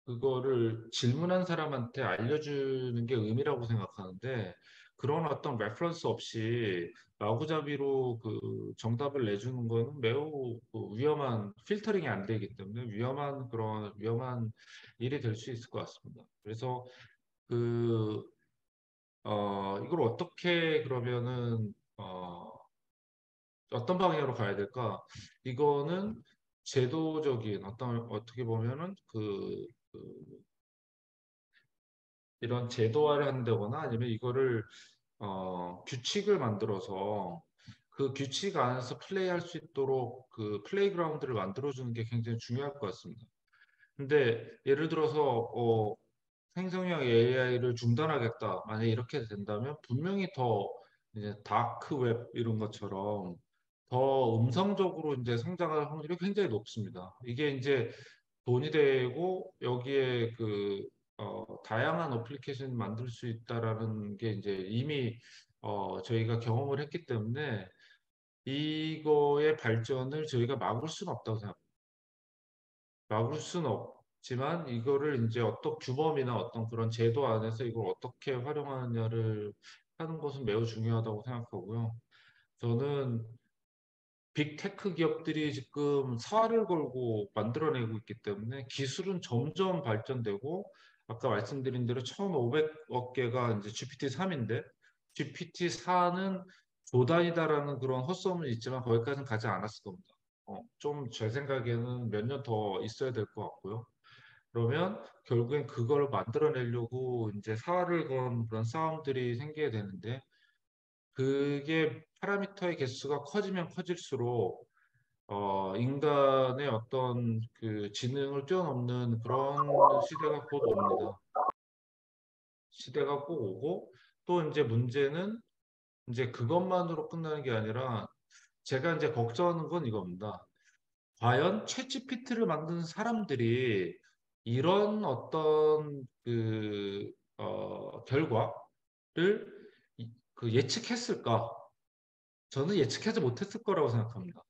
그거를 질문한 사람한테 알려주는 게 의미라고 생각하는데 그런 어떤 레퍼런스 없이 마구잡이로 그 정답을 내주는 거는 매우 그 위험한 필터링이 안 되기 때문에 위험한 그런 위험한 일이 될 수 있을 것 같습니다. 그래서 그 이걸 어떻게 그러면은 어떤 방향으로 가야 될까? 이거는 제도적인 어떻게 보면은 이런 제도화를 한다거나 아니면 이거를 규칙을 만들어서 그 규칙 안에서 플레이할 수 있도록 그 플레이그라운드를 만들어주는 게 굉장히 중요할 것 같습니다. 근데 예를 들어서 생성형 AI를 중단하겠다. 만약에 이렇게 된다면 분명히 더 이제 다크 웹 이런 것처럼 더 음성적으로 이제 성장할 확률이 굉장히 높습니다. 이게 이제 돈이 되고 여기에 다양한 어플리케이션 만들 수 있다라는 게 이제 이미 저희가 경험을 했기 때문에 이거의 발전을 저희가 막을 수는 없다고 생각합니다. 막을 수는 없지만 이거를 이제 어떤 규범이나 어떤 그런 제도 안에서 이걸 어떻게 활용하느냐를 하는 것은 매우 중요하다고 생각하고요. 저는 빅테크 기업들이 지금 사활을 걸고 만들어내고 있기 때문에 기술은 점점 발전되고 아까 말씀드린 대로 1,500억 개가 이제 GPT-3인데 GPT-4는 조단이다라는 그런 헛소문이 있지만 거기까지는 가지 않았을 겁니다. 좀 제 생각에는 몇 년 더 있어야 될 것 같고요. 그러면 결국엔 그걸 만들어내려고 이제 사활을 건 그런 싸움들이 생기게 되는데 그게 파라미터의 개수가 커지면 커질수록 인간의 어떤 그 지능을 뛰어넘는 그런 시대가 곧 옵니다. 시대가 꼭 오고 또 이제 문제는 이제 그것만으로 끝나는 게 아니라 제가 이제 걱정하는 건 이겁니다. 과연 챗GPT를 만드는 사람들이 이런 어떤 결과를 예측했을까? 저는 예측하지 못했을 거라고 생각합니다.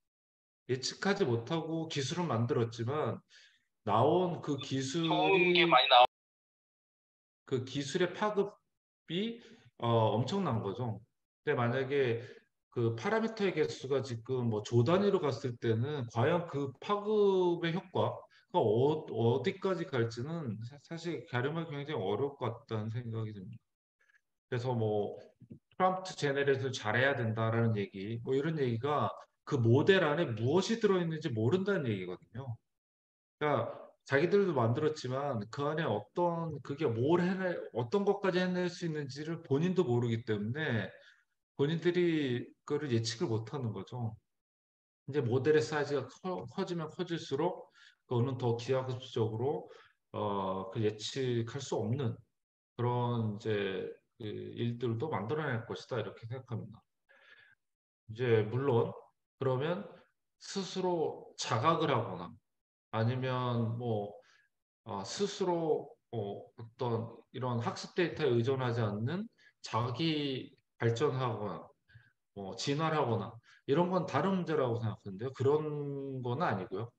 예측하지 못하고 기술을 만들었지만 나온 좋은 게 많이 나와. 그 기술의 파급이 엄청난 거죠. 근데 만약에 그 파라미터의 개수가 지금 뭐 조 단위로 갔을 때는 과연 그 파급의 효과가 어디까지 갈지는 사실 가늠하기 굉장히 어려울 것 같다는 생각이 듭니다. 그래서 뭐 프롬프트 제너레이션을 잘해야 된다라는 얘기, 뭐 이런 얘기가 그 모델 안에 무엇이 들어있는지 모른다는 얘기거든요. 그러니까 자기들도 만들었지만 그 안에 그게 어떤 것까지 해낼 수 있는지를 본인도 모르기 때문에 본인들이 그거를 예측을 못하는 거죠. 이제 모델의 사이즈가 커지면 커질수록 그거는 더 기하급수적으로 그 예측할 수 없는 그런 이제 그 일들도 만들어낼 것이다 이렇게 생각합니다. 이제 물론 그러면 스스로 자각을 하거나 아니면 뭐 스스로 어떤 이런 학습 데이터에 의존하지 않는 자기 발전하거나 진화하거나 이런 건 다른 문제라고 생각하는데요. 그런 건 아니고요.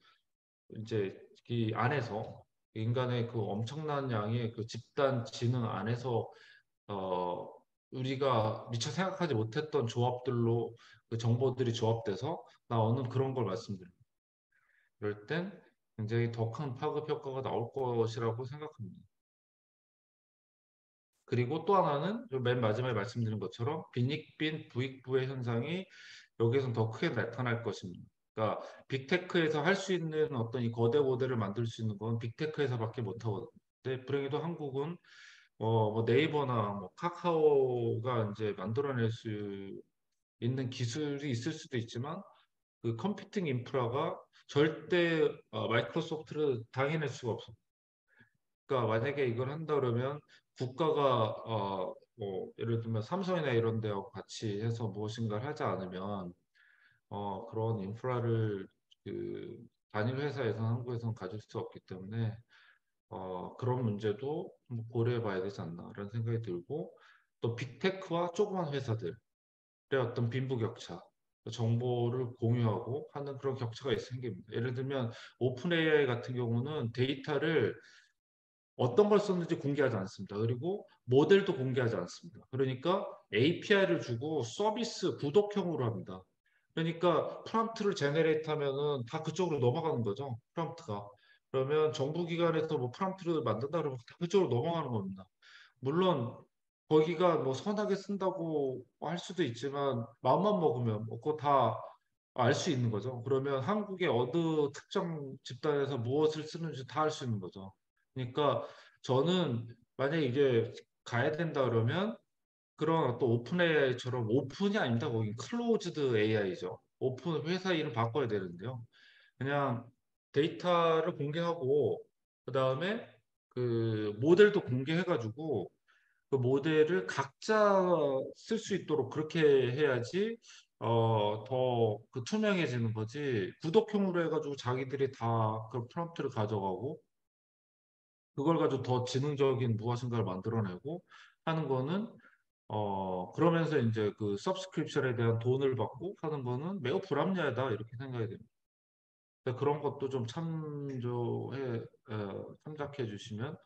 이제 이 안에서 인간의 그 엄청난 양의 그 집단 지능 안에서 어, 우리가 미처 생각하지 못했던 조합들로 그 정보들이 조합돼서 나오는 그런 걸 말씀드립니다. 그럴 땐 굉장히 더 큰 파급 효과가 나올 것이라고 생각합니다. 그리고 또 하나는 맨 마지막에 말씀드린 것처럼 빈익빈 부익부의 현상이 여기에서는 더 크게 나타날 것입니다. 그러니까 빅테크에서 할 수 있는 어떤 이 거대 모델을 만들 수 있는 건 빅테크에서밖에 못 하거든요. 근데 불행히도 한국은 뭐 네이버나 뭐 카카오가 이제 만들어낼 수 있는 기술이 있을 수도 있지만 그 컴퓨팅 인프라가 절대 마이크로소프트를 당해낼 수가 없어요. 그러니까 만약에 이걸 한다 그러면 국가가 뭐 예를 들면 삼성이나 이런 데하고 같이 해서 무엇인가를 하지 않으면 그런 인프라를 그 단일 회사에서는 한국에서는 가질 수 없기 때문에 그런 문제도 한번 고려해 봐야 되지 않나라는 생각이 들고 또 빅테크와 조그만 회사들의 어떤 빈부격차 정보를 공유하고 하는 그런 격차가 생깁니다. 예를 들면 오픈 AI 같은 경우는 데이터를 어떤 걸 썼는지 공개하지 않습니다. 그리고 모델도 공개하지 않습니다. 그러니까 API를 주고 서비스 구독형으로 합니다. 그러니까 프롬프트를 제네레이트 하면은 다 그쪽으로 넘어가는 거죠. 프롬프트가. 그러면 정부기관에서 뭐 프롬프트를 만든다 그러면 다 그쪽으로 넘어가는 겁니다. 물론 거기가 뭐 선하게 쓴다고 할 수도 있지만 마음만 먹으면 뭐 그거 다 알 수 있는 거죠. 그러면 한국의 어느 특정 집단에서 무엇을 쓰는지 다 알 수 있는 거죠. 그러니까 저는 만약에 이게 가야 된다 그러면 그런 어떤 오픈 AI처럼 오픈이 아닙니다. 거긴 클로즈드 AI죠. 오픈 회사 이름 바꿔야 되는데요. 그냥 데이터를 공개하고 그다음에 그 모델도 공개해가지고 그 모델을 각자 쓸 수 있도록 그렇게 해야지 더 그 투명해지는 거지. 구독형으로 해가지고 자기들이 다 그 프롬프트를 가져가고 그걸 가지고 더 지능적인 무엇인가를 만들어내고 하는 거는 그러면서 이제 그 서브스크립션에 대한 돈을 받고 하는 거는 매우 불합리하다 이렇게 생각이 됩니다. 그래서 그런 것도 좀 참작해 주시면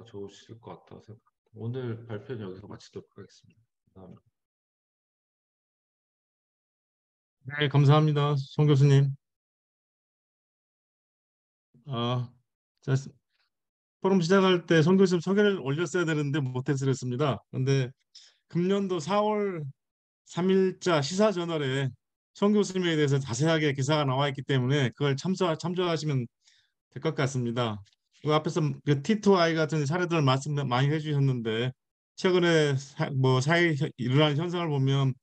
좋으실 것 같다고 생각합니다. 오늘 발표는 여기서 마치도록 하겠습니다. 감사합니다. 네, 감사합니다. 송 교수님. 자, 포럼 시작할 때 송 교수님 소개를 올렸어야 되는데 못해서 그랬습니다. 그런데 금년도 4월 3일자 시사저널에 송 교수님에 대해서 자세하게 기사가 나와 있기 때문에 그걸 참조하시면 될 것 같습니다. 그 앞에서 그 T2I 같은 사례들을 말씀 많이 해주셨는데 최근에 일어난 현상을 보면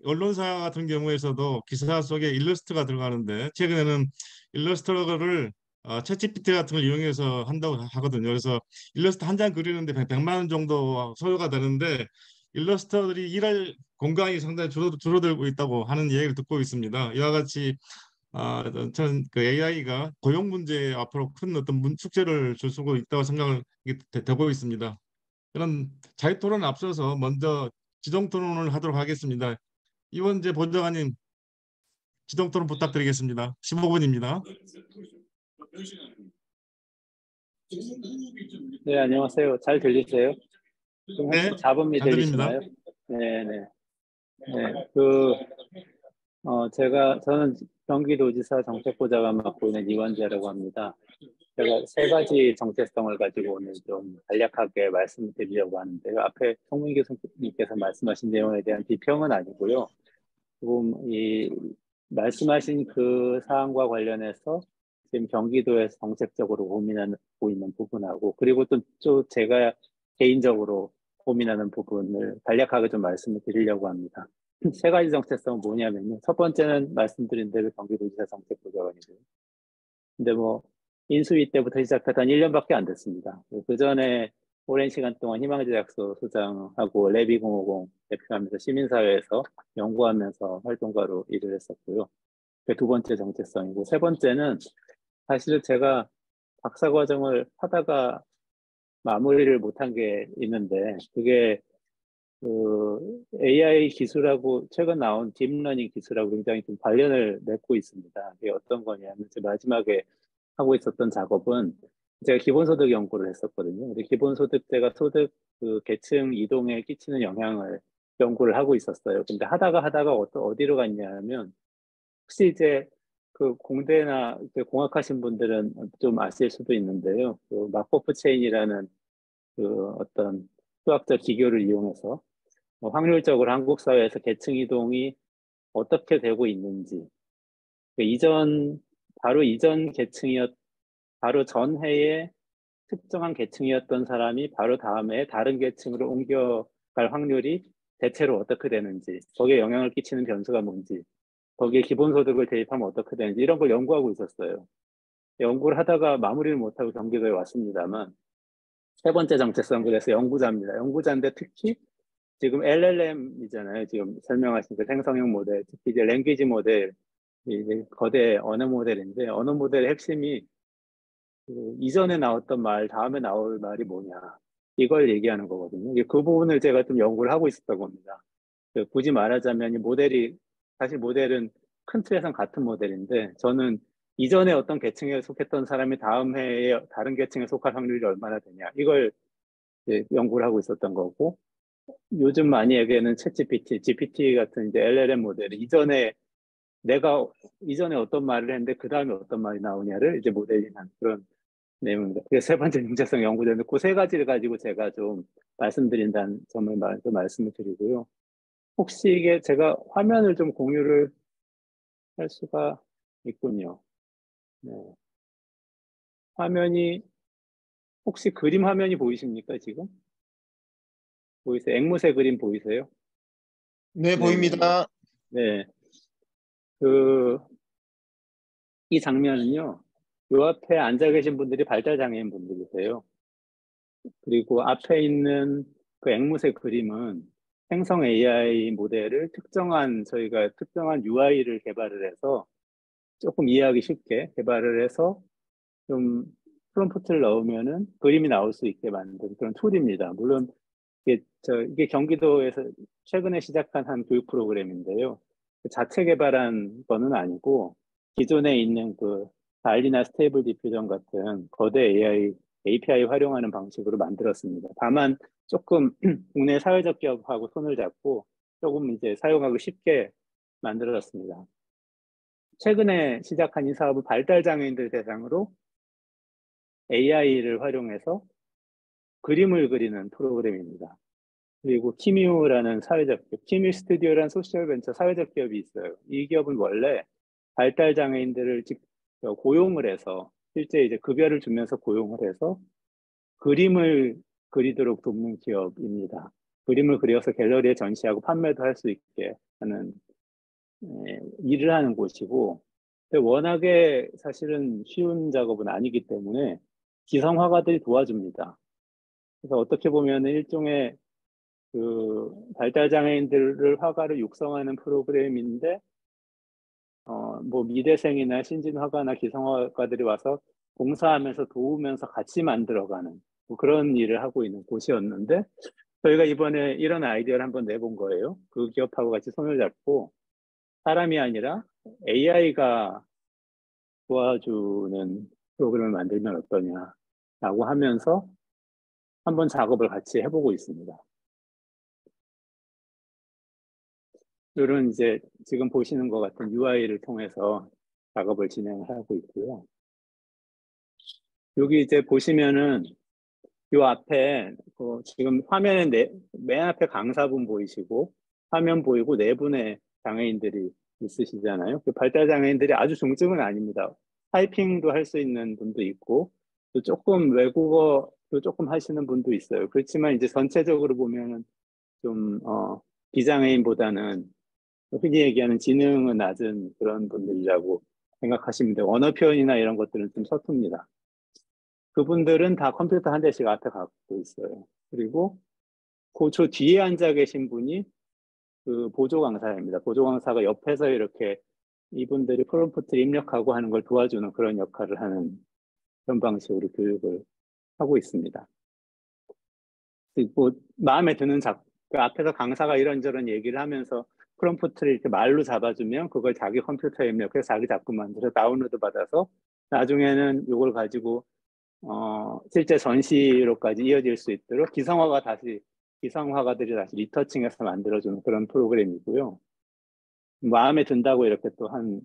언론사 같은 경우에서도 기사 속에 일러스트가 들어가는데 최근에는 일러스트를 챗GPT 같은 걸 이용해서 한다고 하거든요. 그래서 일러스트 한 장 그리는데 100만 원 정도 소요가 되는데 일러스터들이 일할 공간이 상당히 줄어들고 있다고 하는 얘기를 듣고 있습니다. 이와 같이 저는 그 AI가 고용 문제에 앞으로 큰 어떤 숙제를 줄 수가 있다고 생각을 되고 있습니다. 그런 자유 토론 앞서서 먼저 지정 토론을 하도록 하겠습니다. 이원재 본장관님 지정 토론 부탁드리겠습니다. 15분입니다. 네, 안녕하세요. 잘 들리세요? 좀 혹시 네, 잡음이 잘 들립니다. 들리시나요? 네, 네. 네, 저는 경기도지사 정책부장을 맡고 있는 이원재라고 합니다. 제가 세 가지 정체성을 가지고 오늘 좀 간략하게 말씀드리려고 하는데요. 앞에 송민 교수님께서 말씀하신 내용에 대한 비평은 아니고요. 조금 말씀하신 그 사항과 관련해서 지금 경기도에서 정책적으로 고민하고 있는 부분하고 그리고 또 제가 개인적으로 고민하는 부분을 간략하게 좀 말씀을 드리려고 합니다. 세 가지 정체성은 뭐냐면요. 첫 번째는 말씀드린 대로 경기도지사 정책부장이고요. 근데 인수위 때부터 시작해서 한 1년밖에 안 됐습니다. 그 전에 오랜 시간 동안 희망제약소 소장하고 레비공호공 대표하면서 시민사회에서 연구하면서 활동가로 일을 했었고요. 그게 두 번째 정체성이고, 세 번째는 사실은 제가 박사과정을 하다가 마무리를 못한 게 있는데, 그게 AI 기술하고 최근 나온 딥러닝 기술하고 굉장히 좀 관련을 맺고 있습니다. 그게 어떤 거냐면, 마지막에 하고 있었던 작업은 제가 기본소득 연구를 했었거든요. 근데 기본소득제가 소득 그 계층 이동에 끼치는 영향을 연구를 하고 있었어요. 근데 하다가 어디로 갔냐면 혹시 이제 그 공대나 공학하신 분들은 좀 아실 수도 있는데요. 그 마코프 체인이라는 그 어떤 수학적 기교를 이용해서 확률적으로 한국 사회에서 계층 이동이 어떻게 되고 있는지 그 바로 이전 바로 전해에 특정한 계층이었던 사람이 바로 다음에 다른 계층으로 옮겨갈 확률이 대체로 어떻게 되는지, 거기에 영향을 끼치는 변수가 뭔지, 거기에 기본소득을 대입하면 어떻게 되는지 이런 걸 연구하고 있었어요. 연구를 하다가 마무리를 못하고 경기도에 왔습니다만 세 번째 정체성 그래서 연구자입니다. 연구자인데 특히 지금 LLM이잖아요. 지금 설명하신 그 생성형 모델, 특히 이제 랭귀지 모델, 이제 거대 언어 모델인데 언어 모델의 핵심이 이전에 나왔던 말, 다음에 나올 말이 뭐냐. 이걸 얘기하는 거거든요. 그 부분을 제가 좀 연구를 하고 있었던 겁니다. 굳이 말하자면 사실 모델은 큰 틀에선 같은 모델인데, 저는 이전에 어떤 계층에 속했던 사람이 다음 해에 다른 계층에 속할 확률이 얼마나 되냐. 이걸 연구를 하고 있었던 거고, 요즘 많이 얘기하는 GPT 같은 이제 LLM 모델이 내가 이전에 어떤 말을 했는데 그 다음에 어떤 말이 나오냐를 이제 모델링한 그런 내용입니다. 그게 세 번째 경제성 연구되는 그 세 가지를 가지고 제가 좀 말씀드린다는 점을 말씀을 드리고요. 혹시 이게 제가 화면을 좀 공유를 할 수가 있군요. 네. 혹시 그림 화면이 보이십니까, 지금? 보이세요? 앵무새 그림 보이세요? 네, 보입니다. 네. 이 장면은요, 요 앞에 앉아 계신 분들이 발달장애인 분들이세요. 그리고 앞에 있는 그 앵무새 그림은 생성 AI 모델을 저희가 특정한 UI를 개발을 해서 조금 이해하기 쉽게 개발을 해서 좀 프롬프트를 넣으면은 그림이 나올 수 있게 만든 그런 툴입니다. 물론 이게 경기도에서 최근에 시작한 한 교육 프로그램인데요. 자체 개발한 거는 아니고 기존에 있는 그 달리나 스테이블 디퓨전 같은 거대 API 활용하는 방식으로 만들었습니다. 다만 조금 국내 사회적 기업하고 손을 잡고 조금 이제 사용하기 쉽게 만들었습니다. 최근에 시작한 이 사업은 발달 장애인들 대상으로 AI를 활용해서 그림을 그리는 프로그램입니다. 그리고 키뮤라는 사회적 기업, 키뮤 스튜디오라는 소셜 벤처 사회적 기업이 있어요. 이 기업은 원래 발달 장애인들을 고용을 해서 실제 이제 급여를 주면서 고용을 해서 그림을 그리도록 돕는 기업입니다. 그림을 그려서 갤러리에 전시하고 판매도 할 수 있게 하는 일을 하는 곳이고, 워낙에 사실은 쉬운 작업은 아니기 때문에 기성화가들이 도와줍니다. 그래서 어떻게 보면 일종의 그 발달 장애인들을 화가를 육성하는 프로그램인데, 뭐 미대생이나 신진화가나 기성화가들이 와서 봉사하면서 도우면서 같이 만들어가는 뭐 그런 일을 하고 있는 곳이었는데, 저희가 이번에 이런 아이디어를 한번 내본 거예요. 그 기업하고 같이 손을 잡고 사람이 아니라 AI가 도와주는 프로그램을 만들면 어떠냐라고 하면서 한번 작업을 같이 해보고 있습니다. 이런 이제 지금 보시는 것 같은 UI를 통해서 작업을 진행하고 있고요. 여기 이제 보시면은 이 앞에 지금 화면에 맨 앞에 강사분 보이시고 화면 보이고 네 분의 장애인들이 있으시잖아요. 그 발달 장애인들이 아주 중증은 아닙니다. 타이핑도 할 수 있는 분도 있고 또 조금 외국어도 조금 하시는 분도 있어요. 그렇지만 이제 전체적으로 보면은 좀 비장애인보다는 흔히 얘기하는 지능은 낮은 그런 분들이라고 생각하시면 돼요. 언어 표현이나 이런 것들은 좀 서툽니다. 그분들은 다 컴퓨터 한 대씩 앞에 갖고 있어요. 그리고 저 뒤에 앉아 계신 분이 그 보조 강사입니다. 보조 강사가 옆에서 이렇게 이분들이 프롬프트를 입력하고 하는 걸 도와주는 그런 역할을 하는 그런 방식으로 교육을 하고 있습니다. 뭐 마음에 드는 그 앞에서 강사가 이런저런 얘기를 하면서 프롬프트를 이렇게 말로 잡아주면 그걸 자기 컴퓨터에 입력해서 자기 작품 만들어서 다운로드 받아서 나중에는 이걸 가지고 실제 전시로까지 이어질 수 있도록 기성화가들이 다시 리터칭해서 만들어주는 그런 프로그램이고요. 마음에 든다고 이렇게 또 한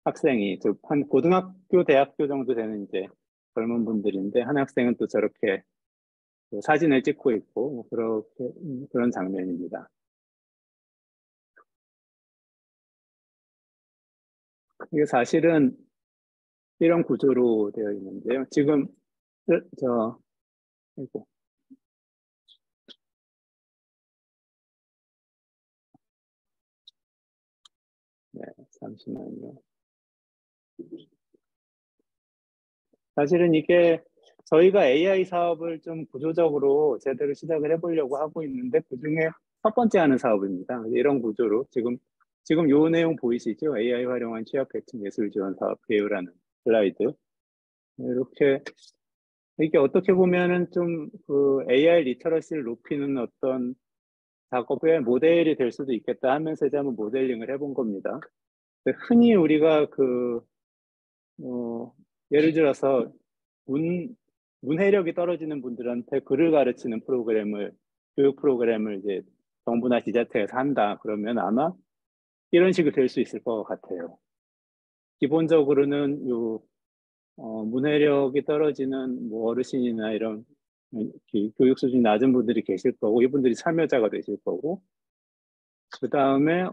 학생이 한 고등학교, 대학교 정도 되는 이제 젊은 분들인데 한 학생은 또 저렇게 사진을 찍고 있고 그런 장면입니다. 이게 사실은 이런 구조로 되어 있는데요. 지금 아이고. 네, 잠시만요. 사실은 이게 저희가 AI 사업을 좀 구조적으로 제대로 시작을 해보려고 하고 있는데 그중에 첫 번째 하는 사업입니다. 이런 구조로 지금 요 내용 보이시죠? AI 활용한 취약계층 예술 지원 사업 개요라는 슬라이드. 이렇게 이게 어떻게 보면은 좀 그 AI 리터러시를 높이는 어떤 작업의 모델이 될 수도 있겠다 하면서 이제 한번 모델링을 해본 겁니다. 흔히 우리가 예를 들어서 문해력이 떨어지는 분들한테 글을 가르치는 교육 프로그램을 이제 정부나 지자체에서 한다 그러면 아마 이런 식으로 될 수 있을 것 같아요. 기본적으로는 문해력이 떨어지는 뭐 어르신이나 이런 교육 수준이 낮은 분들이 계실 거고 이분들이 참여자가 되실 거고 그 다음에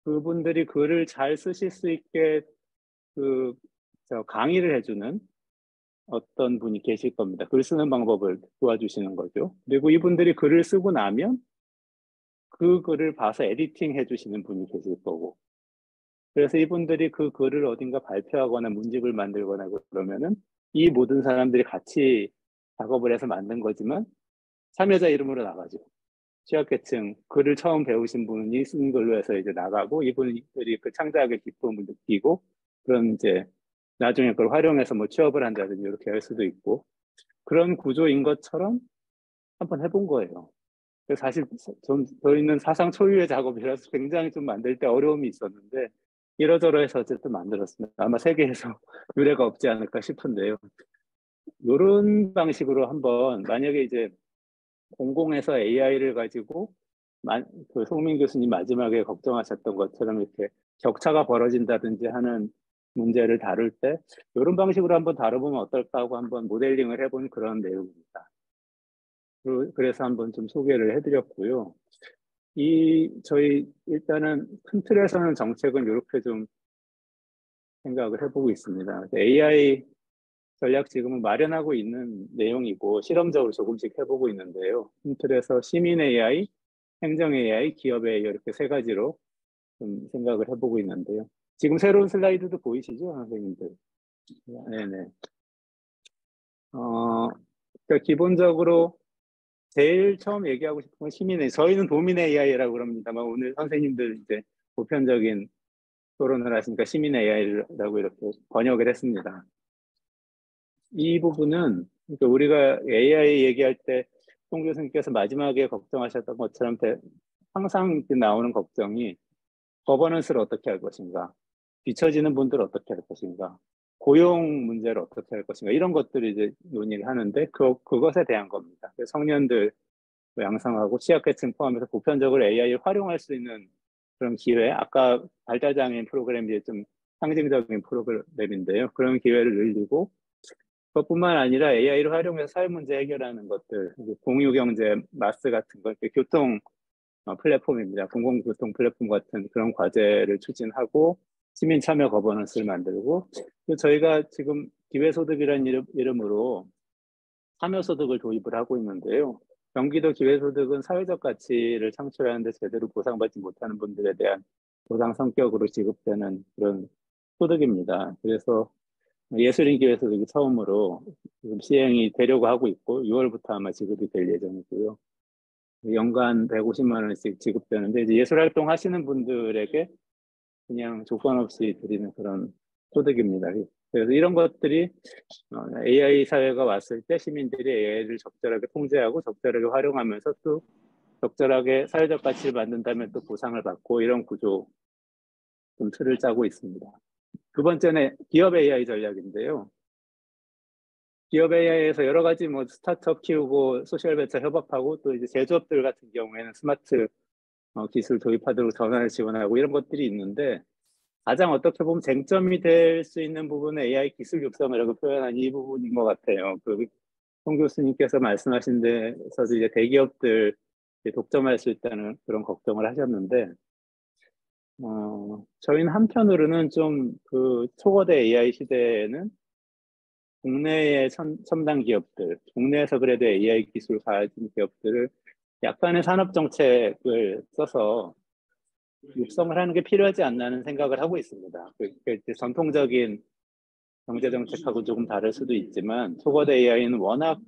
그분들이 글을 잘 쓰실 수 있게 강의를 해주는 어떤 분이 계실 겁니다. 글 쓰는 방법을 도와주시는 거죠. 그리고 이분들이 글을 쓰고 나면 그 글을 봐서 에디팅 해주시는 분이 계실 거고 그래서 이분들이 그 글을 어딘가 발표하거나 문집을 만들거나 그러면은 이 모든 사람들이 같이 작업을 해서 만든 거지만 참여자 이름으로 나가죠. 취약계층 글을 처음 배우신 분이 쓴 글로 해서 이제 나가고 이분들이 그 창작의 기쁨을 느끼고 그런 이제 나중에 그걸 활용해서 뭐 취업을 한다든지 이렇게 할 수도 있고 그런 구조인 것처럼 한번 해본 거예요. 그래서 사실 저희는 사상 초유의 작업이라서 굉장히 좀 만들 때 어려움이 있었는데 이러저러 해서 어쨌든 만들었습니다. 아마 세계에서 유례가 없지 않을까 싶은데요. 이런 방식으로 한번 만약에 이제 공공에서 AI를 가지고 그 송민 교수님 마지막에 걱정하셨던 것처럼 이렇게 격차가 벌어진다든지 하는 문제를 다룰 때 이런 방식으로 한번 다뤄보면 어떨까 하고 한번 모델링을 해본 그런 내용입니다. 그래서 한번 좀 소개를 해드렸고요. 저희 일단은 큰 틀에서는 정책은 이렇게 좀 생각을 해보고 있습니다. AI 전략 지금은 마련하고 있는 내용이고 실험적으로 조금씩 해보고 있는데요. 큰 틀에서 시민 AI, 행정 AI, 기업 AI 이렇게 세 가지로 좀 생각을 해보고 있는데요. 지금 새로운 슬라이드도 보이시죠, 선생님들? 네네. 그러니까 기본적으로 제일 처음 얘기하고 싶은 건 시민 AI. 저희는 도민 AI라고 그럽니다만 오늘 선생님들 이제 보편적인 토론을 하시니까 시민 AI라고 이렇게 번역을 했습니다. 이 부분은 그러니까 우리가 AI 얘기할 때 송 교수님께서 마지막에 걱정하셨던 것처럼 항상 나오는 걱정이 거버넌스를 어떻게 할 것인가, 뒤처지는 분들을 어떻게 할 것인가, 고용 문제를 어떻게 할 것인가 이런 것들을 이제 논의를 하는데 그것에 대한 겁니다. 성년들 양성하고 취약계층 포함해서 보편적으로 AI를 활용할 수 있는 그런 기회, 아까 발달장애인 프로그램이 좀 상징적인 프로그램인데요. 그런 기회를 늘리고 그것뿐만 아니라 AI를 활용해서 사회 문제 해결하는 것들, 공유경제, 마스 같은 것, 교통 플랫폼입니다. 공공교통 플랫폼 같은 그런 과제를 추진하고 시민 참여 거버넌스를 만들고 저희가 지금 기회소득이라는 이름으로 참여소득을 도입을 하고 있는데요. 경기도 기회소득은 사회적 가치를 창출하는데 제대로 보상받지 못하는 분들에 대한 보상 성격으로 지급되는 그런 소득입니다. 그래서 예술인 기회소득이 처음으로 지금 시행이 되려고 하고 있고 6월부터 아마 지급이 될 예정이고요. 연간 150만 원씩 지급되는데 이제 예술활동 하시는 분들에게 그냥 조건 없이 드리는 그런 소득입니다. 그래서 이런 것들이 AI 사회가 왔을 때 시민들이 AI를 적절하게 통제하고 적절하게 활용하면서 또 적절하게 사회적 가치를 만든다면 또 보상을 받고 이런 구조 좀 틀을 짜고 있습니다. 두 번째는 기업 AI 전략인데요. 기업 AI에서 여러 가지 뭐 스타트업 키우고 소셜 벤처 협업하고 또 이제 제조업들 같은 경우에는 스마트 기술 도입하도록 전환을 지원하고 이런 것들이 있는데 가장 어떻게 보면 쟁점이 될 수 있는 부분은 AI 기술 육성이라고 표현한 이 부분인 것 같아요. 송 교수님께서 말씀하신 데서도 이제 대기업들 독점할 수 있다는 그런 걱정을 하셨는데 저희는 한편으로는 좀 그 초거대 AI 시대에는 국내의 첨단 기업들, 국내에서 그래도 AI 기술 가진 기업들을 약간의 산업 정책을 써서 육성을 하는 게 필요하지 않나는 생각을 하고 있습니다. 전통적인 경제 정책하고 조금 다를 수도 있지만 초거대 AI는 워낙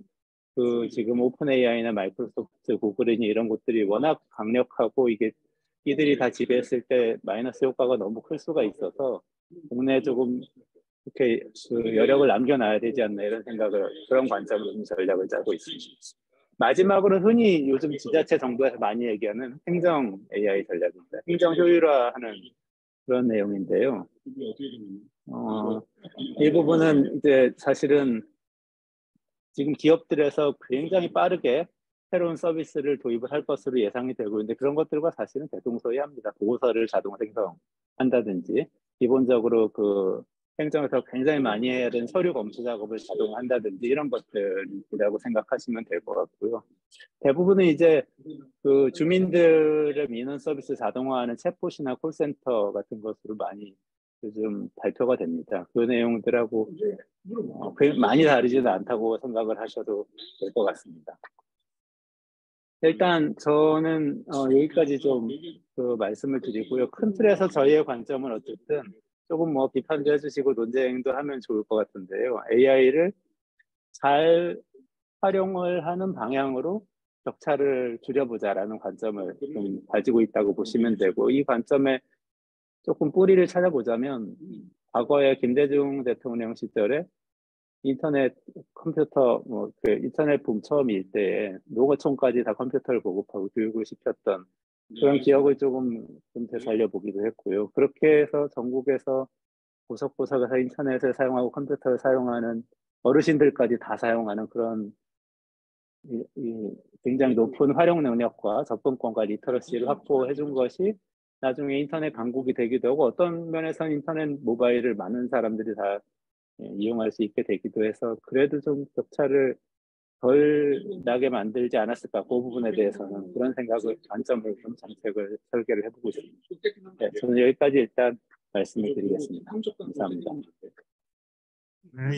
지금 오픈 AI나 마이크로소프트, 구글이니 이런 곳들이 워낙 강력하고 이들이 다 지배했을 때 마이너스 효과가 너무 클 수가 있어서 국내에 조금 이렇게 여력을 남겨놔야 되지 않나 이런 그런 관점으로 전략을 짜고 있습니다. 마지막으로 흔히 요즘 지자체 정부에서 많이 얘기하는 행정 AI 전략입니다. 행정 효율화하는 그런 내용인데요. 이 부분은 이제 사실은 지금 기업들에서 굉장히 빠르게 새로운 서비스를 도입을 할 것으로 예상이 되고 있는데 그런 것들과 사실은 대동소이합니다. 보고서를 자동 생성한다든지 기본적으로 행정에서 굉장히 많이 해야 되는 서류 검수 작업을 자동한다든지 이런 것들이라고 생각하시면 될 것 같고요. 대부분은 이제 주민들의 민원 서비스 자동화하는 챗봇이나 콜센터 같은 것으로 많이 요즘 발표가 됩니다. 그 내용들하고 많이 다르지는 않다고 생각을 하셔도 될 것 같습니다. 일단 저는 여기까지 좀 말씀을 드리고요. 큰 틀에서 저희의 관점은 어쨌든 조금 비판도 해주시고 논쟁도 하면 좋을 것 같은데요. AI를 잘 활용을 하는 방향으로 격차를 줄여보자라는 관점을 좀 가지고 있다고 보시면 되고, 이 관점에 조금 뿌리를 찾아보자면 과거에 김대중 대통령 시절에 인터넷 컴퓨터 그 인터넷 붐 처음일 때에 농어촌까지 다 컴퓨터를 보급하고 교육을 시켰던 그런 기억을 좀 되살려보기도 했고요. 그렇게 해서 전국에서 구석구석에서 인터넷을 사용하고 컴퓨터를 사용하는 어르신들까지 다 사용하는 그런 굉장히 높은 활용 능력과 접근권과 리터러시를 확보해 준 것이 나중에 인터넷 강국이 되기도 하고, 어떤 면에서는 인터넷 모바일을 많은 사람들이 다 이용할 수 있게 되기도 해서 그래도 좀 격차를 덜 나게 만들지 않았을까, 그 부분에 대해서는 그런 생각을, 관점을 좀 정책을 설계를 해보고 있습니다. 네, 저는 여기까지 일단 말씀을 드리겠습니다. 감사합니다. 네,